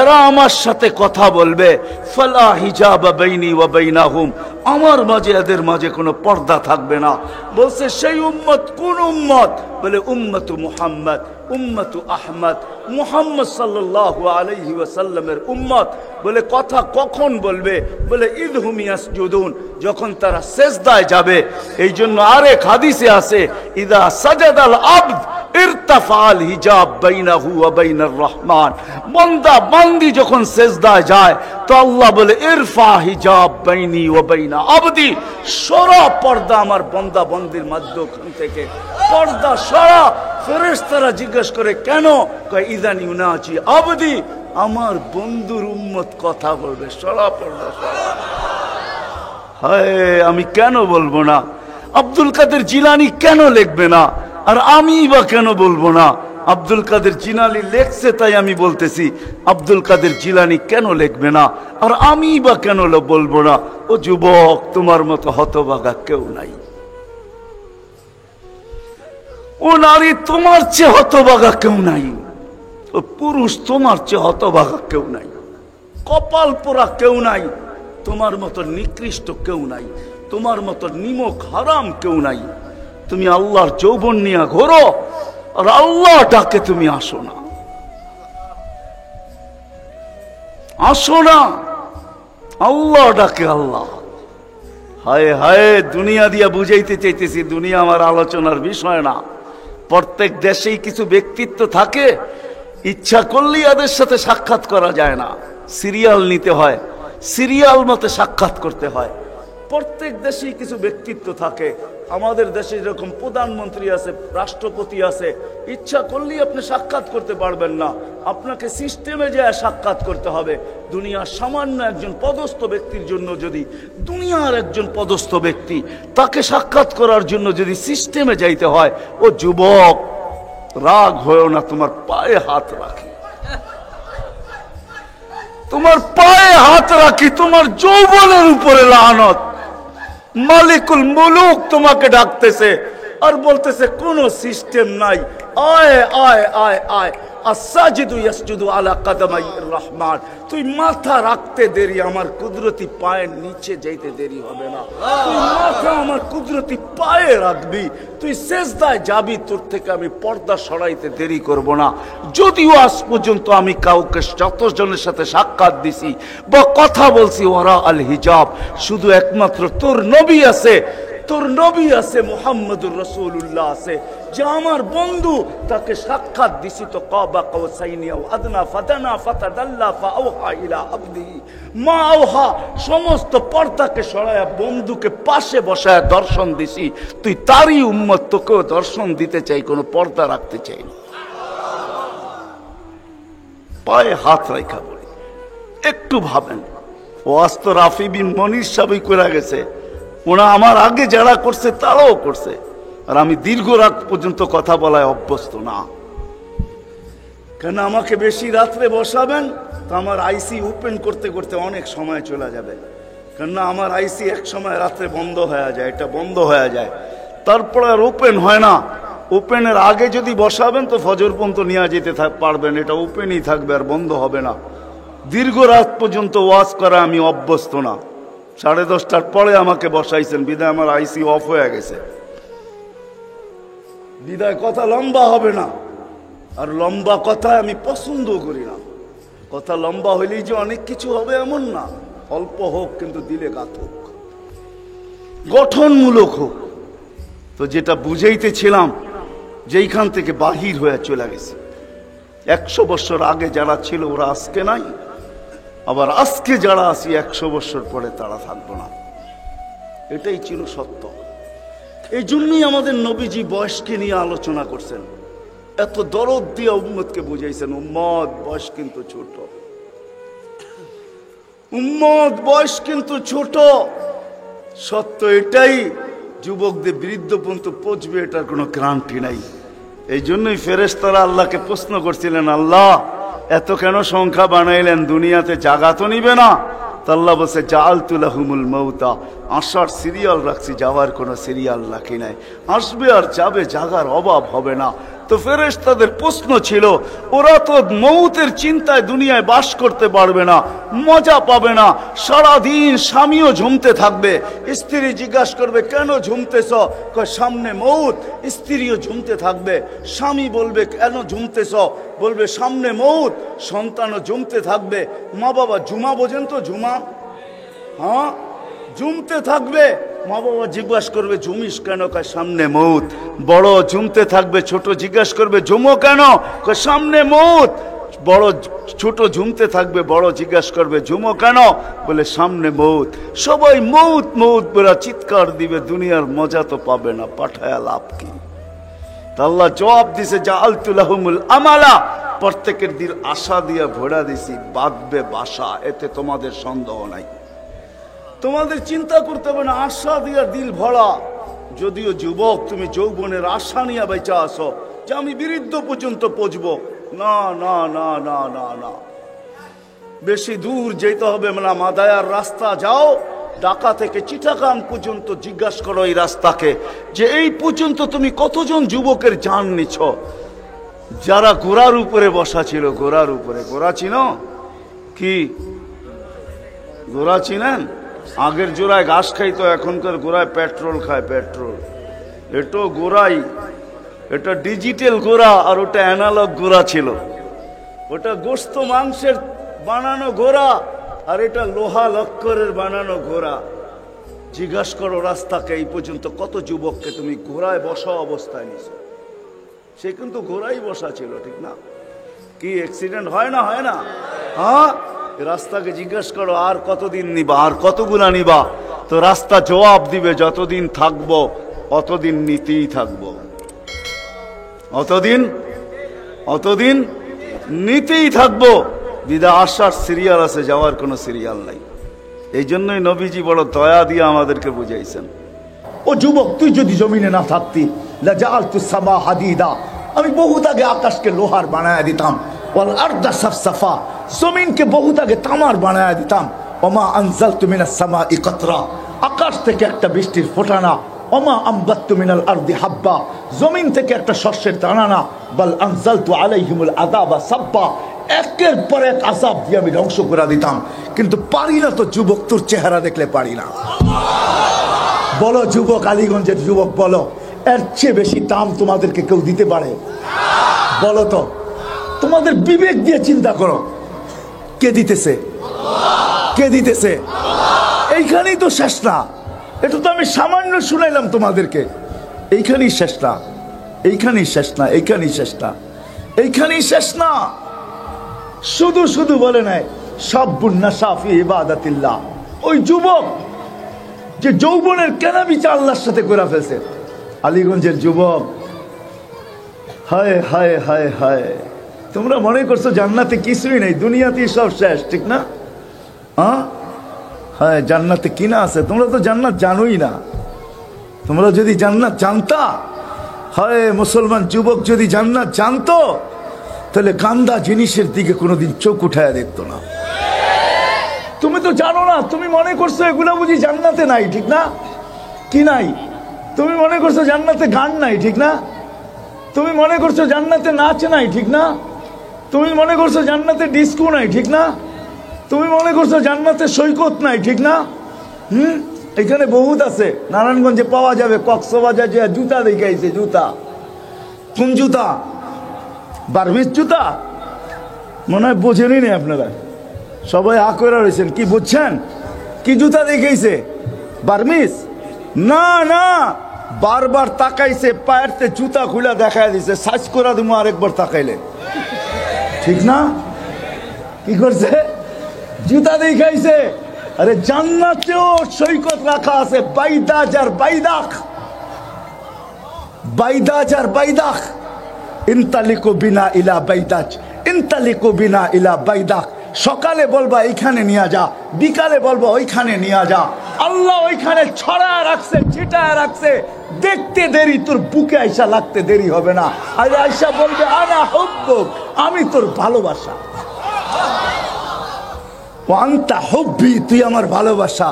এরা আমার সাথে কথা বলবে, ফালা হিজাবা বাইনি ওয়া বাইনাহুম, আমার মাঝে এদের মাঝে কোনো পর্দা থাকবে না। বলছে সেই উম্মত কোন উম্মত? বলে উম্মতু মুহাম্মদ, উম্মতু আহমদ, মুহাম্মদ সাল্লাল্লাহু আলাইহি ওয়াসাল্লামের উম্মত। বলে কথা কখন বলবে? বলে ইদহুম ইয়াসজুদুন, যখন তারা সেজদায় যাবে। এই জন্য আরেক হাদিসে আছে ইদা সাজাদাল আবদ ইরতাফাল হিজাব বাইনাহু ওয়া বাইনার রহমান, বান্দা বান্দি যখন সেজদায় যায় তো আল্লাহ বলে ইরফা হিজাব বাইনি ওয়া বাইনা আবদি, সরা পর্দা আমার বান্দা বান্দির মাঝখান থেকে পর্দা সরা। ফেরেশতারা জিজ্ঞেস করে কেন? কয় ইদান ইউনাজি আবদি, আমার বন্ধুর উম্মত কথা বলবে, সরা পর্দা সরা। হায়, আমি কেন বলবো না? আব্দুল কাদের জিলানী কেন লিখবে না? আর আমি বা কেন বলবো না? আব্দুল কাদের জিলানী লেখছে তাই আমি বলতেছি, আব্দুল কাদের জিলানী কেন লিখবে না? আর আমি বা কেন বলবো না? ও যুবক, তোমার মতো হতভাগা কেউ নাই। ও নারী, তোমার চেয়ে হতভাগা কেউ নাই। ও পুরুষ, তোমার চেয়ে হতভাগা কেউ নাই। কপাল পোড়া কেউ নাই, তোমার মতো নিকৃষ্ট কেউ নাই, তোমার মতো নিমক হারাম কেউ নাই। তুমি আল্লাহর যৌবন নিয়ে ঘোরো, আর আল্লাহ ডাকে তুমি আসো না, আসো না, আল্লাহ ডাকে আল্লাহ। হায় হায়, দুনিয়া দিয়া বুঝাইতে চাইতেছি, দুনিয়া আমার আলোচনার বিষয় না। প্রত্যেক দেশেই কিছু ব্যক্তিত্ব থাকে, ইচ্ছা করলেই এদের সাথে সাক্ষাৎ করা যায় না, সিরিয়াল নিতে হয়, সিরিয়াল মতে সাক্ষাৎ করতে হয়। প্রত্যেক দেশেই কিছু ব্যক্তিত্ব থাকে। আমাদের দেশে যেরকম প্রধানমন্ত্রী আছে, রাষ্ট্রপতি আছে, ইচ্ছা করলেই আপনি সাক্ষাৎ করতে পারবেন না, আপনাকে সিস্টেমে যায় সাক্ষাৎ করতে হবে। দুনিয়ার সামান্য একজন পদস্থ ব্যক্তির জন্য যদি, দুনিয়ার একজন পদস্থ ব্যক্তি, তাকে সাক্ষাৎ করার জন্য যদি সিস্টেমে যাইতে হয়, ও যুবক রাগ হয়েও না, তোমার পায়ে হাত রাখি, তোমার পায়ে হাত রাখি, তোমার যৌবনের উপরে লানত। মালিকুল মুলুক তোমাকে ডাকতেছে আর বলতেছে কোনো সিস্টেম নাই, আয় আয় আয় আয়। আসাজিদু ইয়াসজুদু আলা কাদামাইর রহমান, তুই মাথা রাখতে দেরি, আমার কুদরতি পায়ের নিচে যাইতে দেরি হবে না। তুই মাথা আমার কুদরতি পায়ে রাখবি, তুই সেজদায় যাবি, তোর থেকে আমি পর্দা সরাইতে দেরি করব না। যদিও আজ পর্যন্ত আমি কাউকে যতজনের সাথে সাক্ষাৎ দিছি বা কথা বলছি ওরা আল হিজাব, শুধু একমাত্র তোর নবী আছে, তোর নবী আছে, মুহাম্মদুর রাসূলুল্লাহ আছে, যে আমার বন্ধু, তাকে সাক্ষাৎ দিছি তো কাবা কাউসাইনি আও আদনা ফাদানা ফাতাদাল্লা ফাআওহা ইলা আবদিহি মা আওহা, সমস্ত পর্দাকে সরায়া বন্ধুকে পাশে বসায় দর্শন দিছি। তুই তারই উম্মত, তোকেও দর্শন দিতে চাই, কোনো পর্দা রাখতে চাই না। পায়ে হাত রাখা বলি, একটু ভাবেন। ওয়াজ তো রাফি বিন মনির সাহেবই করে গেছে, ওরা আমার আগে যারা করছে তারাও করছে, আর আমি দীর্ঘ রাত পর্যন্ত কথা বলায় অভ্যস্ত না। কেন আমাকে বেশি রাত্রে বসাবেন তো আমার আইসি ওপেন করতে করতে অনেক সময় চলে যাবে, কেননা আমার আইসি এক সময় রাত্রে বন্ধ হয়ে যায়, এটা বন্ধ হয়ে যায়। তারপরে আর ওপেন হয় না। ওপেনের আগে যদি বসাবেন তো ফজর পর্যন্ত নিয়ে যেতে পারবেন, এটা ওপেনই থাকবে আর বন্ধ হবে না। দীর্ঘ রাত পর্যন্ত ওয়াজ করা আমি অভ্যস্ত না। 10:30টার পরে আমাকে বসাইছেন, বিদায় আমার আইসি অফ হয়ে গেছে, বিদায় কথা লম্বা হবে না। আর লম্বা কথা আমি পছন্দ করি না। কথা লম্বা হইলেই যে অনেক কিছু হবে এমন না, অল্প হোক কিন্তু দিলে গাত হোক, গঠনমূলক হোক। তো যেটা বুঝাইতেছিলাম, যেইখান থেকে বাহির হয়ে চলে গেছে, 100 বছর আগে যারা ছিল ওরা আজকে নাই, আবার আজকে যারা আছি 100 বছর পরে তারা থাকবো না। এটাই ছিল সত্য। এই জন্যই আমাদের নবীজি বয়সকে নিয়ে আলোচনা করছেন, এত দরদ দিয়ে উম্মতকে বুঝাইছেন, উম্মত বয়স কিন্তু ছোট, উম্মত বয়স কিন্তু ছোট। সত্য এটাই, যুবকদের বৃদ্ধ পর্যন্ত পৌঁছবে এটার কোনো গ্যারান্টি নাই। এই জন্যই ফেরেশতারা আল্লাহকে প্রশ্ন করছিলেন, আল্লাহ এত কেন সংখ্যা বানাইলেন, দুনিয়াতে জাগা তো নিবে না? তো আল্লাহ বলছে, জাআলতু লাহুমুল মাউতা, আসার সিরিয়াল রাখছি, যাওয়ার কোনো সিরিয়াল রাখি নাই। আসবে আর যাবে, জাগার অভাব হবে না। তো ফেরেশতাদের প্রশ্ন ছিল, ওরা তো মৌতের চিন্তায় দুনিয়ায় বাস করতে পারবে না, মজা পাবে না, সারাদিন স্বামীও ঝুমতে থাকবে। স্ত্রী জিজ্ঞাসা করবে, কেন ঝুমতেছ? সামনে মৌত। স্ত্রীও ঝুমতে থাকবে, স্বামী বলবে, কেন ঝুমতেছ? বলবে সামনে মৌত। সন্তানও ঝুমতে থাকবে। মা বাবা জুমা বোঝেন তো? জুমা, হ্যাঁ, ঝুমতে থাকবে। মা বাবা জিজ্ঞাসা করবে, ঝুমিস কেন? কয় সামনে মৌত। বড় ঝুমতে থাকবে, ছোট জিজ্ঞাসা করবে, ঝুমো কেন? কয় সামনে মৌত। বড় ছোট ঝুমতে থাকবে, বড় জিজ্ঞাসা করবে, ঝুমো কেন? বলে সামনে মৌত। সবাই মৌত মৌত বলে চিৎকার দিবে, দুনিয়ার মজা তো পাবে না, পাঠায়া লাভ কি? আল্লাহ জবাব দিছে, জাআলতু লাহুমুল আমালা, প্রত্যেকের দিল আশা দিয়ে ভরা দিছি, বাঁধবে বাসা, এতে তোমাদের সন্দেহ নাই। তোমাদের চিন্তা করতে হবে না, আশা দিয়া দিল ভরা। যদিও যুবক, তুমি যৌবনের আশা নিয়ে বেঁচে আসো যে আমি বৃদ্ধ পর্যন্ত পৌঁছবো, না না না না না না, বেশি দূর যেতে হবে না। মাদায়ার রাস্তা যাও, ঢাকা থেকে চিটাগাং পর্যন্ত জিজ্ঞাসা করো এই রাস্তাকে, যে এই পর্যন্ত তুমি কতজন যুবকের জান নিছ? যারা ঘোড়ার উপরে বসা ছিল, ঘোড়ার উপরে, ঘোড়া চিনো কি? ঘোড়া চিনেন? আগের জোড়ায় ঘাস খাইতো, এখনকার গোড়ায় পেট্রোল খায়, পেট্রোল। এটাও গোড়াই, এটা ডিজিটাল গোড়া, আর ওটা অ্যানালগ গোড়া ছিল। ওটা গোস্ত মাংসের বানানো ঘোড়া, আর এটা লোহা লক্করের বানানো ঘোড়া। জিজ্ঞাসা করো রাস্তাকে, এই পর্যন্ত কত যুবককে তুমি ঘোড়ায় বসা অবস্থায় নিছো? সে কিন্তু ঘোড়াই বসা ছিল, ঠিক না? কি অ্যাক্সিডেন্ট হয় না? হয় না? হ্যাঁ, রাস্তাকে জিজ্ঞাসা করো, আর কতদিন নিবা, আর কতগুলা নিবা? তো রাস্তা জবাব দিবে, যতদিন থাকবো অতদিন নিতেই থাকবো, অতদিন নিতেই থাকবো। বিদা আসার সিরিয়াল আছে, যাওয়ার কোনো সিরিয়াল নাই। এই জন্যই নবীজি বড় দয়া দিয়ে আমাদেরকে বুঝাইছেন, ও যুবক, তুই যদি জমিনে না থাকতি, লাজাআলতুস সামা হাদিদা, আমি বহুত আগে আকাশকে লোহার বানায় দিতাম, ওয়াল আরদা সাফসাফা, জমিনকে বহুত আগে তামার বানায় দিতাম, ওমা আনজালতু মিনাস সামাই কাতরা, আকাশ থেকে একটা বৃষ্টির ফোঁটা না, ওমা আমবাততু মিনাল আরদি হাব্বা, জমিন থেকে একটা শস্যের দানা না, বাল আনজালতু আলাইহিমুল আযাবা সাব্বা, একের পর এক আযাব দিয়ে আমি ধ্বংস করে দিতাম। কিন্তু পারি না তো যুবক, তোর চেহারা দেখলে পারি না। বলো যুবক, আলীগঞ্জের যুবক বলো, এর চেয়ে বেশি দাম তোমাদেরকে কেউ দিতে পারে? বলো তো, তোমাদের বিবেক দিয়ে চিন্তা করো, কে দিতেছে? কে দিতেছে? এইখানেই তো শেষ না। এটা তো আমি সামান্য শুনাইলাম তোমাদেরকে, এইখানেই শেষ না, এইখানেই শেষ না, এইখানেই শেষ না, এইখানেই শেষ না। শুধু শুধু বলে নাই সাব্বুন নাশা ফি ইবাদাতিল্লাহ, ওই যুবক যে যৌবনের কেনাবেচা আল্লাহর সাথে করে ফেলছে। আলীগঞ্জের যুবক, হায় হায় হায় হায়, তোমরা মনে করছো জান্নাতে কিছুই নেই, দুনিয়াতেই সব শেষ, ঠিক না? হ্যাঁ, জান্নাতে কিনা আছে? তোমরা তো জান্নাত জানোই না। তোমরা যদি জান্নাত জানতা, হয় মুসলমান যুবক যদি জান্নাত জানতো, তাহলে গান্দা জিনিসের দিকে কোনোদিন চোখ উঠায় দেখতো না। তুমি তো জানো না, তুমি মনে করছো এগুলা বুঝি জান্নাতে নাই, ঠিক না? কি নাই? তুমি মনে করছো জান্নাতে গান নাই, ঠিক না? তুমি মনে করছো জান্নাতে নাচ নাই, ঠিক না? তুমি মনে করছো জান্নাতে ডিস্কো নাই, ঠিক না? তুমি মনে করছো জান্নাতে সৈকত নাই, ঠিক না? এখানে বহুত আছে, নারায়ণগঞ্জে পাওয়া যাবে। কক্সবাজার যে জুতা দেখাইছে, জুতা কোন জুতা? বার্মিস জুতা মনে হয় বোঝেনি না আপনারা, সবাই আ করে রয়েছেন। কি বুঝছেন? কি জুতা দেখাইছে? বার্মিস না, না, বারবার তাকাইছে, পায়েরতে জুতা খুলে দেখাই দিছে, সাইজ করা দিমু আরেকবার তাকাইলে, ঠিক না? কি করছে? জুতা দেখাইছে। আরে জান্নাতেও সৈকত রাখা আছে, বাইদাজ আর বাইদাখ, বাইদাজ আর বাইদাখ। ইনতালিকু বিনা ইলা বাইদাজ, ইনতালিকু বিনা ইলা বাইদাখ। সকালে বলবা এইখানে নিয়ে যা, বিকালে বলবা ওইখানে নিয়ে যা। আল্লাহ ওইখানে ছড়ায় রাখছে, ছিটায় রাখছে। দেখতে দেরি, তোর বুকে আইসা লাগতে দেরি হবে না। আর আইসা বলবে আনা হুব্বুক, আমি তোর ভালোবাসা। ওয়ান্তা হুব্বি, তুই আমার ভালোবাসা।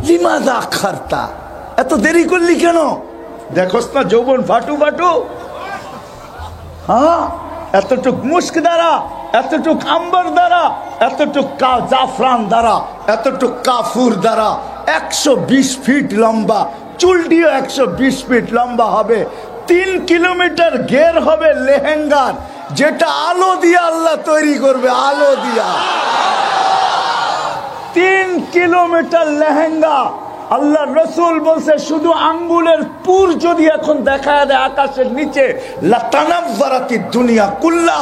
লিমাযা আখারতা, এত দেরি করলি কেন? দেখোস না যৌবন ফাটু ফাটু। হ্যাঁ, এতটুক মুস্ক দ্বারা, এতটুক আম্বার দ্বারা, এতটুক জাফরান দ্বারা, এতটুক কাফুর দ্বারা 120 ফিট লম্বা, চুলটিও 120 ফিট লম্বা হবে। 3 কিলোমিটার ঘের হবে লেহেঙ্গার, যেটা আলো দিয়া আল্লাহ তৈরি করবে, আলো দিয়া। 3 কিলোমিটার লেহেঙ্গা। আল্লাহ রসুল বলছে শুধু আঙ্গুলের পুর যদি এখন দেখা দেয় আকাশের নিচে, লাতানাব্বারাতি দুনিয়া কুল্লা,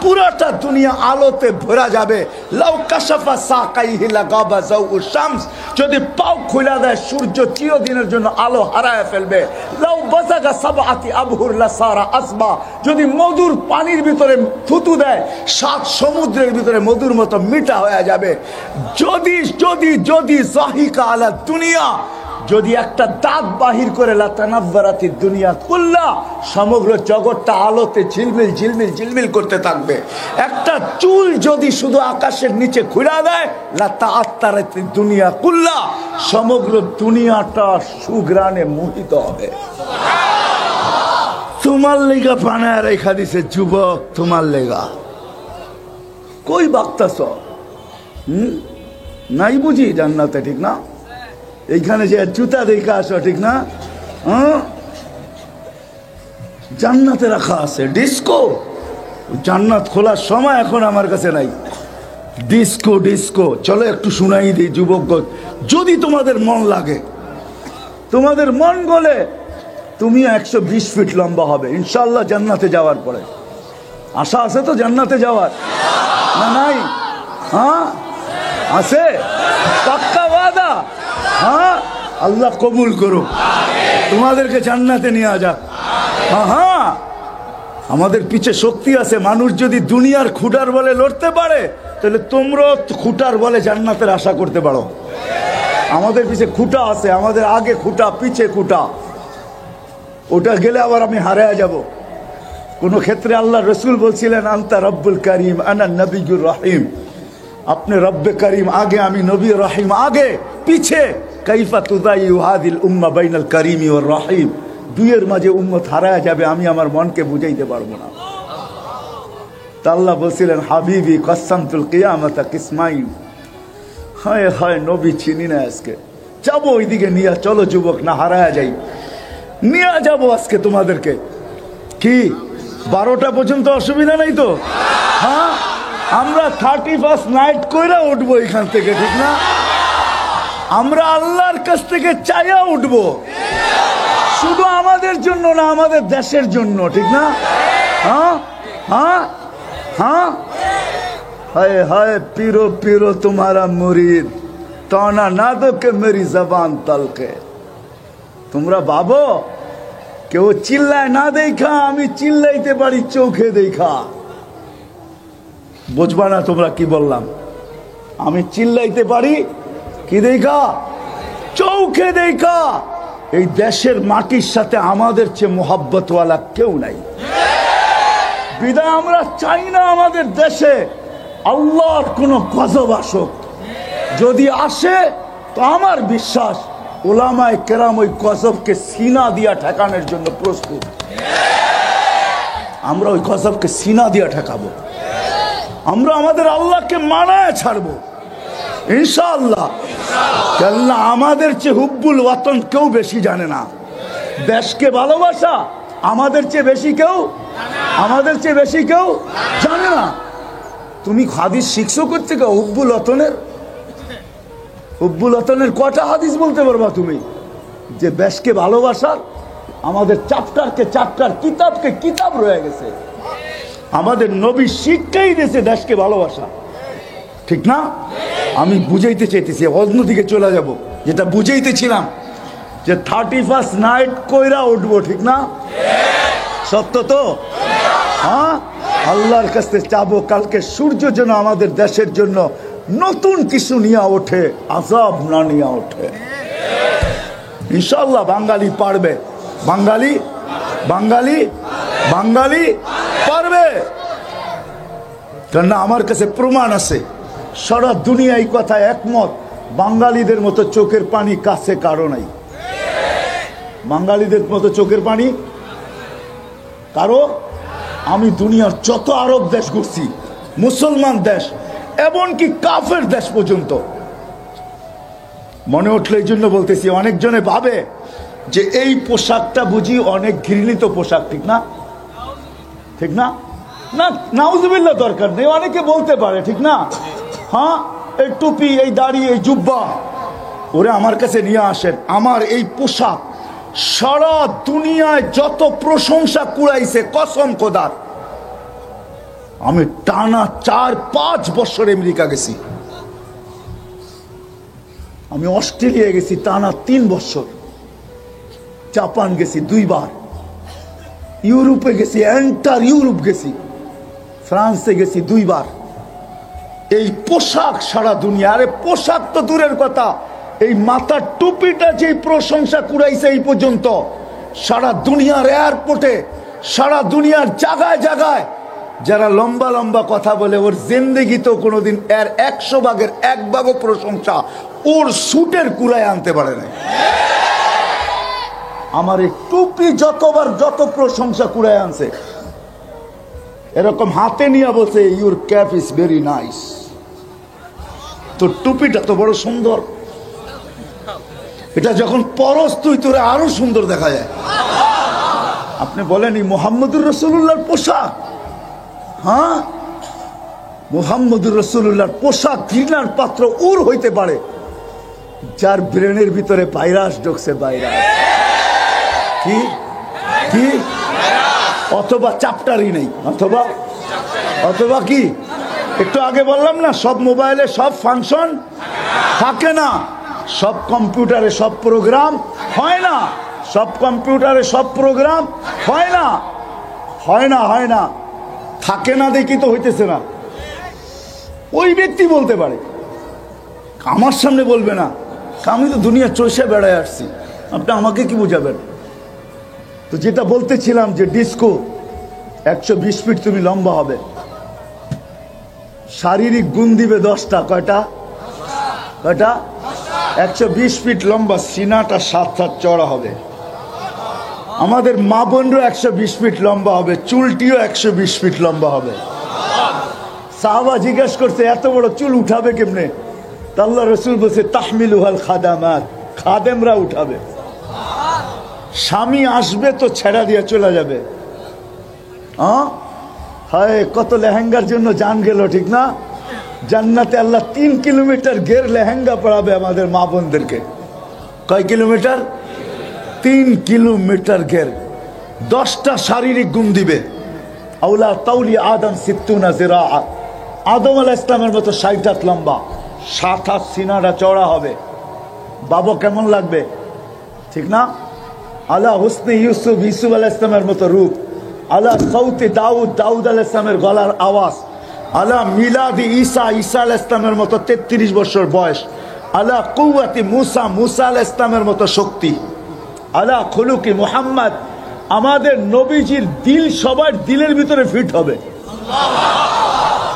পুরাটা দুনিয়া আলোতে ভরা যাবে। লাউ কাশাফা সাকাইহি লাগাবা যাউ শামস, যদি পাও খুলে দেয় সূর্য চিরদিনের জন্য আলো হারায় ফেলবে। লাউ বাজাগা সাবআতি আবহুর লাসারা আসবা, যদি মধুর পানির ভিতরে থুতু দেয় 7 সমুদ্রের ভিতরে মধুর মতো মিঠা হয়ে যাবে। যদি যদি যদি জাহিকা আলা দুনিয়া, যদি একটা দাঁত বাহির করে লাতানাব্বারাতি দুনিয়া কুল্লা, সমগ্র জগৎটা আলোতে ঝিলমিল ঝিলমিল ঝিলমিল করতে থাকবে। একটা চুল যদি শুধু আকাশের নিচে খুলে দেয়, লাতাআত্তারাতি দুনিয়া কুল্লা, সমগ্র দুনিয়াটা সুঘ্রাণে মোহিত হবে। তোমার লেগা বানায় রেখা দিছে যুবক, তোমার লেগা। কই বাগতাছ? নাই বুঝি জান্নাতে, ঠিক না? এইখানে যে জুতা দেখে আসো, ঠিক না? জান্নাতে রাখা আছে ডিস্কো। জান্নাত খোলার সময় এখন আমার কাছে নাই। ডিস্কো ডিস্কো, চলো একটু শুনাই দিই যুবক। যদি তোমাদের মন লাগে, তোমাদের মন গলে, তুমি 120 ফিট লম্বা হবে ইনশাল্লাহ জান্নাতে যাওয়ার পরে। আশা আছে তো জান্নাতে যাওয়ার? না নাই? হ্যাঁ আছে, পাক্কা ওয়াদা। হ্যাঁ, আল্লাহ কবুল করুক, তোমাদেরকে জান্নাতে নিয়ে যাক। হ্যাঁ, আমাদের পিছে শক্তি আছে। মানুষ যদি দুনিয়ার খুঁটার বলে লড়তে পারে, তাহলে তোমরাও খুঁটার বলে জান্নাতের আশা করতে পারো। আমাদের পিছে খুঁটা আছে, আমাদের আগে খুঁটা, পিছে খুঁটা। ওটা গেলে আবার আমি হারায়া যাব। কোন ক্ষেত্রে আল্লাহ রসুল বলছিলেন আনতা রব্বুল করিম আনা নবিয়ুর রহিম, আপনি রব্বে করিম আগে, আমি নবী রহিম আগে, পিছে। কাইফা তুদাইউ হাদিল উম্মাহ বাইনাল করিমি ওয়ার রহিম, দুইয়ের মাঝে উম্মত হারায়া যাবে, আমি আমার মনকে বুঝাইতে পারবো না। তা আল্লাহ বলছিলেন হাবিবি কসসামতুল কিয়ামাতা কিসমাইন। হায় হায়, নবী চিনি না আজকে। যাবো ওইদিকে নিয়ে, চলো যুবক, না হারায়া যাই, নিয়ে যাবো আজকে তোমাদেরকে। কি 12টা পর্যন্ত অসুবিধা নাই তো? হ্যাঁ, আমরা 31st নাইট কইরা উঠবো এখান থেকে, ঠিক না? আমরা আল্লাহর কাছ থেকে চাইয়া উঠবো, শুধু আমাদের জন্য না, আমাদের দেশের জন্য, ঠিক না? হ্যাঁ হ্যাঁ হ্যাঁ। হায় হায় পীরো পীরো তোমারা মুরিদ, তানা না দো কে মেরি জবান তলকে। তোমরা ভাবো কেউ চিল্লায় না দেখা, আমি চিল্লাইতে পারি চোখে দেখা। বুঝবা না তোমরা কি বললাম? আমি চিল্লাইতে পারি কি দেখা? চোখে দেখা। এই দেশের মাটির সাথে আমাদের চেয়ে মোহাব্বতওয়ালা কেউ নাই। বিদায় আমরা চাই না আমাদের দেশে আল্লাহর কোন গজব আসুক। যদি আসে তো আমার বিশ্বাস ওলামায়ে কেরাম ওই গজবকে সিনা দিয়া ঠেকানোর জন্য প্রস্তুত। আমরা ওই গজবকে সিনা দিয়া ঠেকাবো। আমরা আমাদের আল্লাহকে মানায় ছাড়বো ইনশাআল্লাহ। কেননা আমাদের চেয়ে হুব্বুল ওয়াতন কেউ বেশি জানে না। দেশকে ভালোবাসা আমাদের চেয়ে বেশি কেউ জানে না। তুমি হাদিস শিখছো করতে গো হুব্বুল ওয়াতনের কটা হাদিস বলতে পারবা তুমি? যে দেশকে ভালোবাসার আমাদের চ্যাপ্টারকে চ্যাপ্টার, কিতাবকে কিতাব রয়ে গেছে। আমাদের নবী শিক্ষাই দিয়েছে দেশকে ভালোবাসা, ঠিক না? আমি বুঝাইতে চাইতেছি, অন্যদিকে চলে যাব। যেটা বুঝাইতেছিলাম যে 31st নাইট কইরা উঠবো, ঠিক না? সত্য তো? হ্যাঁ, আল্লাহর কাছে চাবো কালকে সূর্য যেন আমাদের দেশের জন্য নতুন কিছু নিয়ে ওঠে, আযাব না নিয়ে ওঠে। ইনশাআল্লাহ বাঙালি পারবে, বাঙালি পারবে। কেননা আমার কাছে প্রমাণ আছে, সারা দুনিয়া এই কথায় একমত, বাঙালিদের মতো চোখের পানি কাছে কারো নাই। বাঙালিদের মতো চোখের পানি কারো। আমি দুনিয়ার যত আরব দেশ ঘুরছি, মুসলমান দেশ, এমনকি কাফের দেশ পর্যন্ত, মনে উঠলে এই জন্য বলতেছি, অনেকজনে ভাবে যে এই পোশাকটা বুঝি অনেক ঘৃণিত পোশাক, ঠিক না? ঠিক না? না, নাউজুবিল্লাহ দরকার নেই, অনেকে বলতে পারে, ঠিক না? হ্যাঁ, এই টুপি, এই দাড়ি, এই জুব্বা, ওরে আমার কাছে নিয়ে আসেন। আমার এই পোশাক সারা দুনিয়ায় যত প্রশংসা কুড়াইছে, কসম খোদার। আমি টানা 4-5 বছর আমেরিকা গেছি, আমি অস্ট্রেলিয়া গেছি টানা 3 বছর, জাপান গেছি 2 বার, ইউরোপে গেছি, এন্টার ইউরোপ গেছি, ফ্রান্সে গেছি 2 বার। এই পোশাক সারা দুনিয়া, আরে পোশাক তো দূরের কথা, এই মাথার টুপিটা যে প্রশংসা কুড়াইছে এই পর্যন্ত, সারা দুনিয়ার এয়ারপোর্টে, সারা দুনিয়ার জায়গায় জায়গায় যারা লম্বা লম্বা কথা বলে, ওর জিন্দেগি তো কোনোদিন এর 100 ভাগের 1 ভাগও প্রশংসা ওর সুটের কুড়ায় আনতে পারে না। আমার এই টুপি যতবার যত প্রশংসা কুড়ায় আনছে, এরকম হাতে নিয়ে বলছে, your cap is very nice, তোর টুপিটা তো বড় সুন্দর, এটা যখন পরশ তুই, তোরে আরো সুন্দর দেখা যায়। আপনি বলেন এই মুহাম্মদুর রাসূলুল্লাহর পোশাক? হ্যাঁ, মুহাম্মদুর রাসূলুল্লাহর পোশাক ঘৃণার পাত্র ওর হইতে পারে যার ব্রেনের ভিতরে ভাইরাস ঢুকছে, ভাইরাস। কি কি? অথবা চ্যাপ্টারই নেই, অথবা কি? একটু আগে বললাম না, সব মোবাইলে সব ফাংশন থাকে না, সব কম্পিউটারে সব প্রোগ্রাম হয় না, সব কম্পিউটারে সব প্রোগ্রাম হয় না, থাকে না দেখি তো হইতেছে না। ওই ব্যক্তি বলতে পারে, আমার সামনে বলবে না, আমি তো দুনিয়া চষে বেড়ায় আসছি, আপনি আমাকে কি বুঝাবেন? তো যেটা বলতেছিলাম যে ডিস্কো 120 ফিট তুমি লম্বা হবে, শারীরিক গুণ দিবে 10টা, কয়টা? 120 ফিট লম্বা, সিনাটা 7 হাত চড়া হবে। আমাদের মা বোনরা 120 ফিট লম্বা হবে, চুলটিও 120 ফিট লম্বা হবে। সাহাবা জিজ্ঞেস করছে, এত বড় চুল উঠাবে কেমনে? আল্লাহ রাসূল বলছে, তাহমিলুহাল খাদামাত, খাদেমরা উঠাবে। স্বামী আসবে তো ছেড়া দিয়ে চলে যাবে। হায়, কত লেহেঙ্গার জন্য জান গেল, ঠিক না? জান্নাতে আল্লাহ 3 কিলোমিটার ঘের লেহেঙ্গা পরাবে আমাদের মা বোনদেরকে। কয় কিলোমিটার? 3 কিলোমিটার ঘের, 10টা শারীরিক গুণ দিবে। আউলা তাউলি আদম 60 জিরা, আদম আলাইহিস সালামের মতো 60 হাত লম্বা, 7 হাত সিনাটা চওড়া হবে। বাবা কেমন লাগবে, ঠিক না? আলা হুসনে ইউসুফ আলাইহিস সালামের মতো রূপ, আলা সাউতে দাউদ আলাইহিস সালামের গলার আওয়াজ, আলা মিলাদি ঈসা আলাইহিস সালামের মতো 33 বছর বয়স, আলা কুওয়াতি মুসা আলাইহিস সালামের মতো শক্তি, আলা খুলুকি মুহাম্মদ, আমাদের নবীজির দিল সবার দিলের ভিতরে ফিট হবে।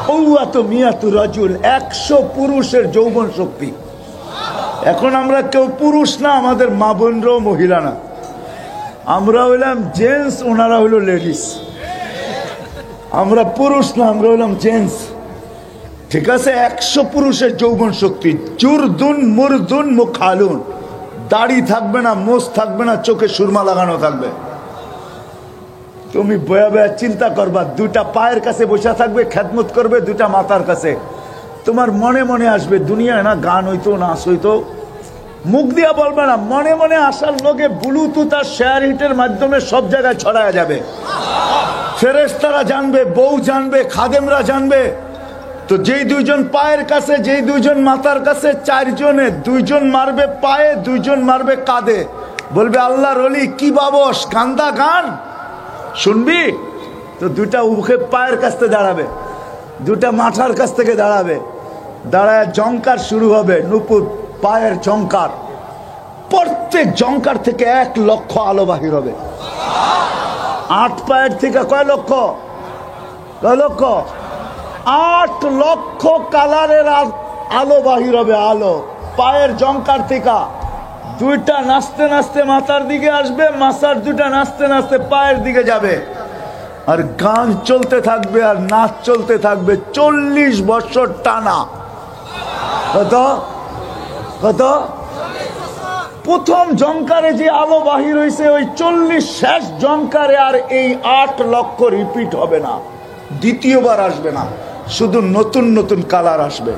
কুওয়াতু মিয়াতু রাজুল, 100 পুরুষের যৌবন শক্তি। এখন আমরা কেউ পুরুষ না, আমাদের মা বোনরাও মহিলা না, আমরা হইলাম জেন্টস, ওনারা হইল লেডিস। আমরা পুরুষ না, আমরা হইলাম জেন্টস। ঠিক আছে, 100 পুরুষের যৌবন শক্তি। জুরদুন মুরদুন মুখালুন, দাড়ি থাকবে না, মোষ থাকবে না, চোখে সুরমা লাগানো থাকবে। তুমি বয়া বয়া চিন্তা করবা, দুটা পায়ের কাছে বসে থাকবে, খেদমত করবে দুটা মাথার কাছে। তোমার মনে মনে আসবে, দুনিয়ায় না গান হইতো, নাচ হইতো, মুখ দিয়া বলবে না, মনে মনে আসার লোকে ব্লুটুথ আর শেয়ার হিটের মাধ্যমে সব জায়গায় ছড়ায়া যাবে। ফেরেশতারা জানবে, বউ জানবে, খাদেমরা জানবে। তো যেই দুইজন পায়ের কাছে, যেই দুইজন মাথার কাছে, 4 জনে 2 জন মারবে পায়ে, 2 জন মারবে কাঁধে। বলবে আল্লাহর ওলি কি বাবস, কান্দা গান শুনবি? তো দুটা উখে পায়ের কাছ থেকে দাঁড়াবে, দুটা মাথার কাছ থেকে দাঁড়াবে, দাঁড়ায় জংকার শুরু হবে, নুপুর পায়ের জংকার। প্রত্যেক জংকার থেকে 1 লক্ষ আলো বাহির হবে। 8 পায়ের থেকে কয় লক্ষ? কয় লক্ষ? 8 লক্ষ কালারের আলো বাহির হবে। আলো পায়ের জংকার থেকে। দুইটা নাচতে নাচতে মাথার দিকে আসবে, মাথার দুটা নাচতে নাচতে পায়ের দিকে যাবে। আর গান চলতে থাকবে আর নাচ চলতে থাকবে 40 বছর টানা। কত কত? প্রথম জংকারে যে আলো বাহির হয়েছে, ওই 40 শেষ জংকারে আর এই 8 লক্ষ রিপিট হবে না, দ্বিতীয়বার আসবে না, শুধু নতুন নতুন কালার আসবে।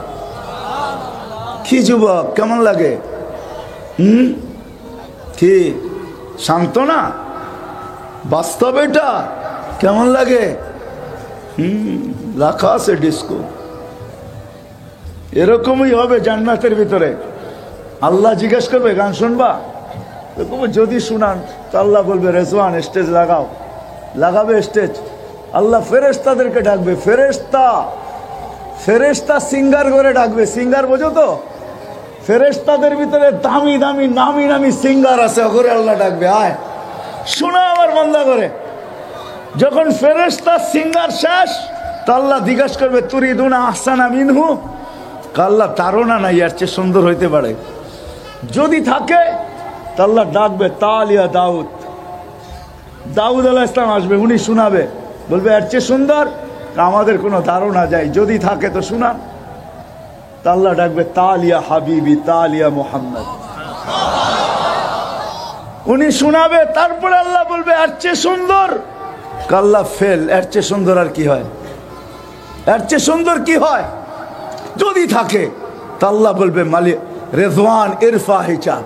কি যুবক, কেমন লাগে? কি শান্ত না? বাস্তব এটা কেমন লাগে? রাখা আছে ডিস্কো। এরকমই হবে জান্নাতের ভিতরে। আল্লাহ জিজ্ঞেস করবে গান শুনবা? যদি শুনান তো আল্লাহ বলবে রেজওয়ান স্টেজ লাগাও। লাগাবে স্টেজ। আল্লাহ ফেরেশতাদেরকে ডাকবে। ফেরেশতা সিঙ্গার করে ডাকবে। সিঙ্গার বোঝো তো? ফেরেশতাদের ভিতরে দামি দামি নামি নামি সিঙ্গার আছে, ওরে আল্লাহ ডাকবে, আয় শোনা আমার বান্দা করে। যখন ফেরেশতা সিঙ্গার শেষ, তো আল্লাহ জিজ্ঞাসা করবে তুরিদুনা আহসানা মিনহু? আল্লাহ তারও না নাই, এর চেয়ে সুন্দর হইতে পারে। যদি থাকে তো আল্লাহ ডাকবে তালিয়া দাউদ। দাউদ আলাইহিস সালাম আসবে, উনি শোনাবে, বলবে এর চেয়ে সুন্দর? আমাদের কোনো ধারণা যায়, যদি থাকে তো শোনান। তা আল্লাহ ডাকবে তালিয়া হাবিবি, তালিয়া মুহাম্মদ। উনি শোনাবে, তারপরে আল্লাহ বলবে এর চেয়ে সুন্দর? আল্লাহ ফেল, এর চেয়ে সুন্দর আর কি হয়? এর চেয়ে সুন্দর কি হয়? যদি থাকে তা আল্লাহ বলবে মালিক রেজওয়ান ইরফা হিজাব,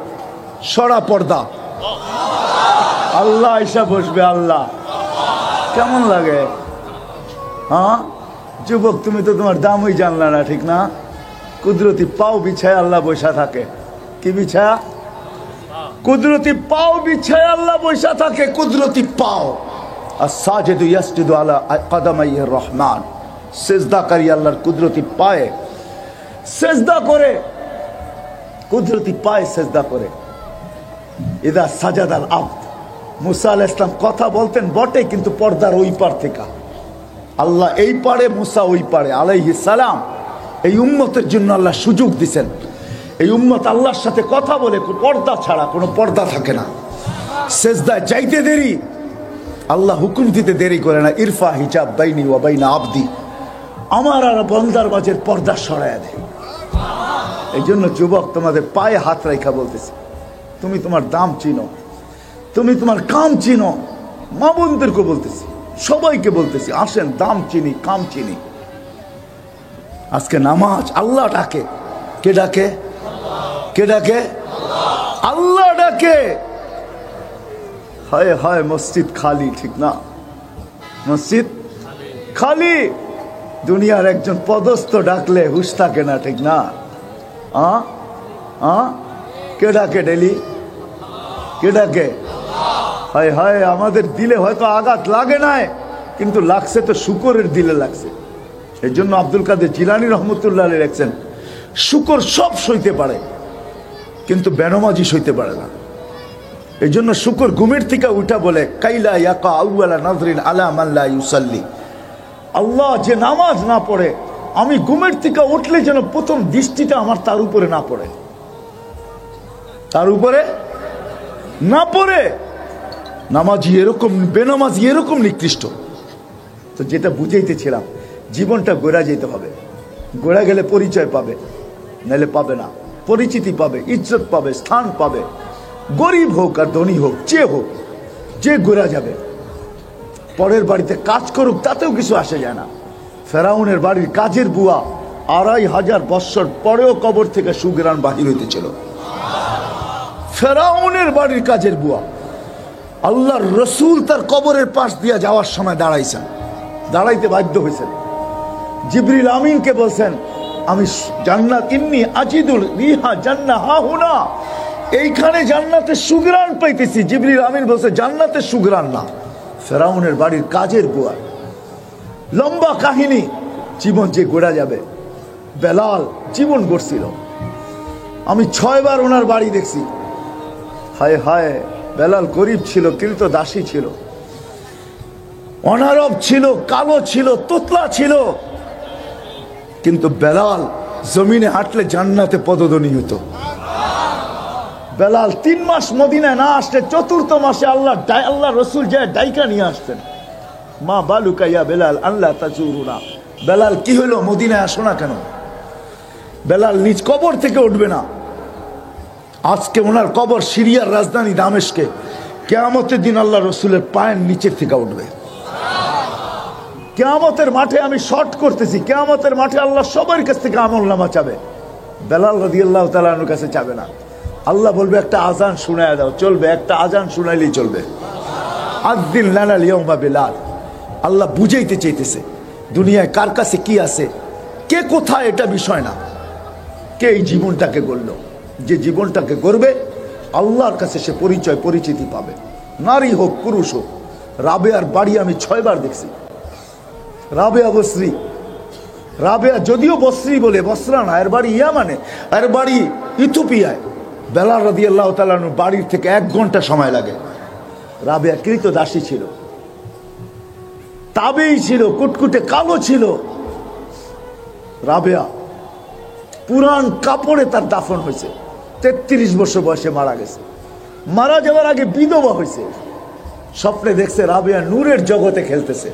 সরা পর্দা। আল্লাহ এসে বসবে। আল্লাহ কেমন লাগে? হ্যাঁ যুবক, তুমি তো তোমার দামই জানলা না, ঠিক না? কুদরতি পাও বিছায় আল্লাহ বৈশা থাকে। কি বিছায়া? কুদরতি পাও বিছায় আল্লাহ বৈশা থাকে। কুদরতি পাও। আর সাজিদু ইয়াসজুদু আলা কদমাইহির রহমান, সিজদাকারী আল্লাহর কুদরতি পায়ে সিজদা করে। কুদরতি পায়ে সিজদা করে। ইদা সাজাদাল আবদ। মুসা আলাইহিস সালাম কথা বলতেন বটে, কিন্তু পর্দার ওই পার থেকে। আল্লাহ এই পারে, মুসা ওই পারে আলাইহিস সালাম। এই উম্মতের জন্য আল্লাহ সুযোগ দিছেন। এই উম্মত আল্লাহর সাথে কথা বলে পর্দা ছাড়া, কোনো পর্দা থাকে না। সিজদায় যাইতে দেরি, আল্লাহ হুকুম দিতে দেরি করে না। ইরফা হিজাব বাইনি ওয়া বাইনা আবদি, আমার আর বান্দার মাঝের পর্দা সরায়া দেয়। এই জন্য যুবক, তোমাদের পায়ে হাত রাখা বলতেছি, তুমি তোমার দাম চিনো, তুমি তোমার কাম চিনো। মা বোনদেরকে বলতেছি, সবাইকে বলতেছি, আসেন দাম চিনি, কাম চিনি। আজকে নামাজ আল্লাহ ডাকে। কে ডাকে? কে ডাকে? আল্লাহ ডাকে। হায় হায়, মসজিদ খালি, ঠিক না? মসজিদ খালি। দুনিয়ার একজন পদস্থ ডাকলে হুশ থাকে না, ঠিক না? কে ডাকে ডেলি? কে ডাকে? হায় হায়, আমাদের দিলে হয়তো আঘাত লাগে নাই, কিন্তু লাগছে তো শুকরের দিলে লাগছে। এই জন্য আব্দুল কাদের জিলানী রহমতুল্লাহ আলাইহি লিখছেন, শুকর সব সইতে পারে, কিন্তু বেনমাজি সইতে পারে না। এই জন্য শুকর ঘুমের থেকে উঠা বলে কাইলা ইয়াকা আউয়ালা নাজরিন আলা মান লা ইউসাল্লি। আল্লাহ যে নামাজ না পড়ে, আমি ঘুমের থেকে উঠলে যেন প্রথম দৃষ্টিটা আমার তার উপরে না পড়ে। তার উপরে না পড়ে নামাজি এরকম, বেনামাজি এরকম নিকৃষ্ট। তো যেটা বুঝাইতেছিলাম, জীবনটা গড়া যেতে হবে। গড়া গেলে পরিচয় পাবে, নাহলে পাবে না। পরিচিতি পাবে, ইজ্জত পাবে, স্থান পাবে। গরিব হোক আর ধনী হোক, যে হোক, যে গড়া যাবে। পরের বাড়িতে কাজ করুক, তাতেও কিছু আসে যায় না। ফেরাউনের বাড়ির কাজের বুয়া 2500 বৎসর পরেও কবর থেকে সুঘ্রাণ বাহির হইতেছিল। ফেরাউনের বাড়ির কাজের বুয়া। আল্লাহর রসুল তার কবরের পাশ দিয়ে যাওয়ার সময় দাঁড়াইছেন, দাঁড়াইতে বাধ্য হয়েছেন। জিবরিল আমিনকে বলছেন, আমি জান্নাত, ইন্নী আজিদুল রিহা জান্নাহ হাহুনা, এইখানে জান্নাতের সুঘ্রাণ পাইতেছি। জিবরিল আমিন বলছে জান্নাতের সুঘ্রাণ না, ফেরাউনের বাড়ির কাজের বুয়া। লম্বা কাহিনী, জীবন যে গড়া যাবে। বেলাল জীবন গড়ছিল। আমি 6 বার ওনার বাড়ি দেখছি। হায় হায়, বেলাল গরিব ছিল, কিন্তু দাসী ছিল, অনারব ছিল, কালো ছিল, তোতলা ছিল, কিন্তু বেলাল জমিনে হাঁটলে জান্নাতে পদধ্বনি হতো। বেলাল 3 মাস মদিনায় না আসলে 4th মাসে আল্লাহ রসুল যায় ডাইকা নিয়ে আসতেন। মা বালুকা ইয়া বেলাল আল্লাহ তাজুরুনা, বেলাল কি হলো, মদিনায় আসো না কেন? বেলাল নিজ কবর থেকে উঠবে না। আজকে ওনার কবর সিরিয়ার রাজধানী দামেস্কে। কিয়ামতের দিন আল্লাহ রসুলের পায়ের নিচের থেকে উঠবে। কিয়ামতের মাঠে আমি শর্ট করতেছি, কিয়ামতের মাঠে আল্লাহ সবার কাছ থেকে আমলনামা চাবে, বেলাল রাদিয়াল্লাহু তাআলা আনহুর কাছে চাবে না। আল্লাহ বলবে একটা আজান শুনায় দাও, চলবে, একটা আজান শুনাইলেই চলবে। আযদিন লানা লিয়াউমা বেলাল। আল্লাহ বুঝাইতে চাইতেছে দুনিয়ায় কার কাছে কি আছে, কে কোথায়, এটা বিষয় না, কে এই জীবনটাকে গড়ল। যে জীবনটাকে গড়বে আল্লাহর কাছে সে পরিচয়, পরিচিতি পাবে। নারী হোক, পুরুষ হোক। রাবেয়ার বাড়ি আমি 6 বার দেখছি। রাবেয়া বসরি, রাবেয়া যদিও বসরি বলে, বসরা না, এর বাড়ি ইয়ামানে, এর বাড়ি ইথিওপিয়ায়। বেলাল রাদিয়াল্লাহু তাআলা আনহু বাড়ির থেকে 1 ঘন্টা সময় লাগে। রাবেয়া কৃত দাসী ছিল, তাবেই ছিল, কুটকুটে কালো ছিল। রাবেয়া পুরান কাপড়ে তার দাফন হয়েছে। 33 বছর বয়সে মারা গেছে। মারা যাওয়ার আগে বিধবা হয়েছে। স্বপ্নে দেখছে রাবেয়া নূরের জগতে খেলতেছে।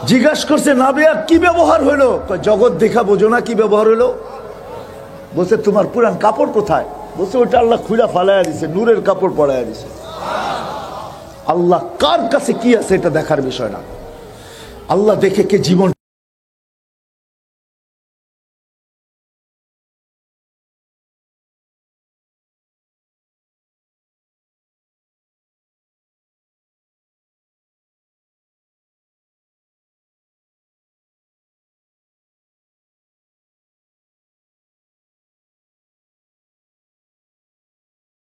জিজ্ঞাসা করছে, রাবেয়া কি ব্যবহার হইলো? জগৎ দেখা বোঝো না, কি ব্যবহার হইলো? বলছে তোমার পুরান কাপড় কোথায়? বলছে ওটা আল্লাহ খুলা ফালাইয়া দিছে, নূরের কাপড় পরাইয়া দিছে। আল্লাহ কার কাছে কি আছে এটা দেখার বিষয় না, আল্লাহ দেখে কে জীবন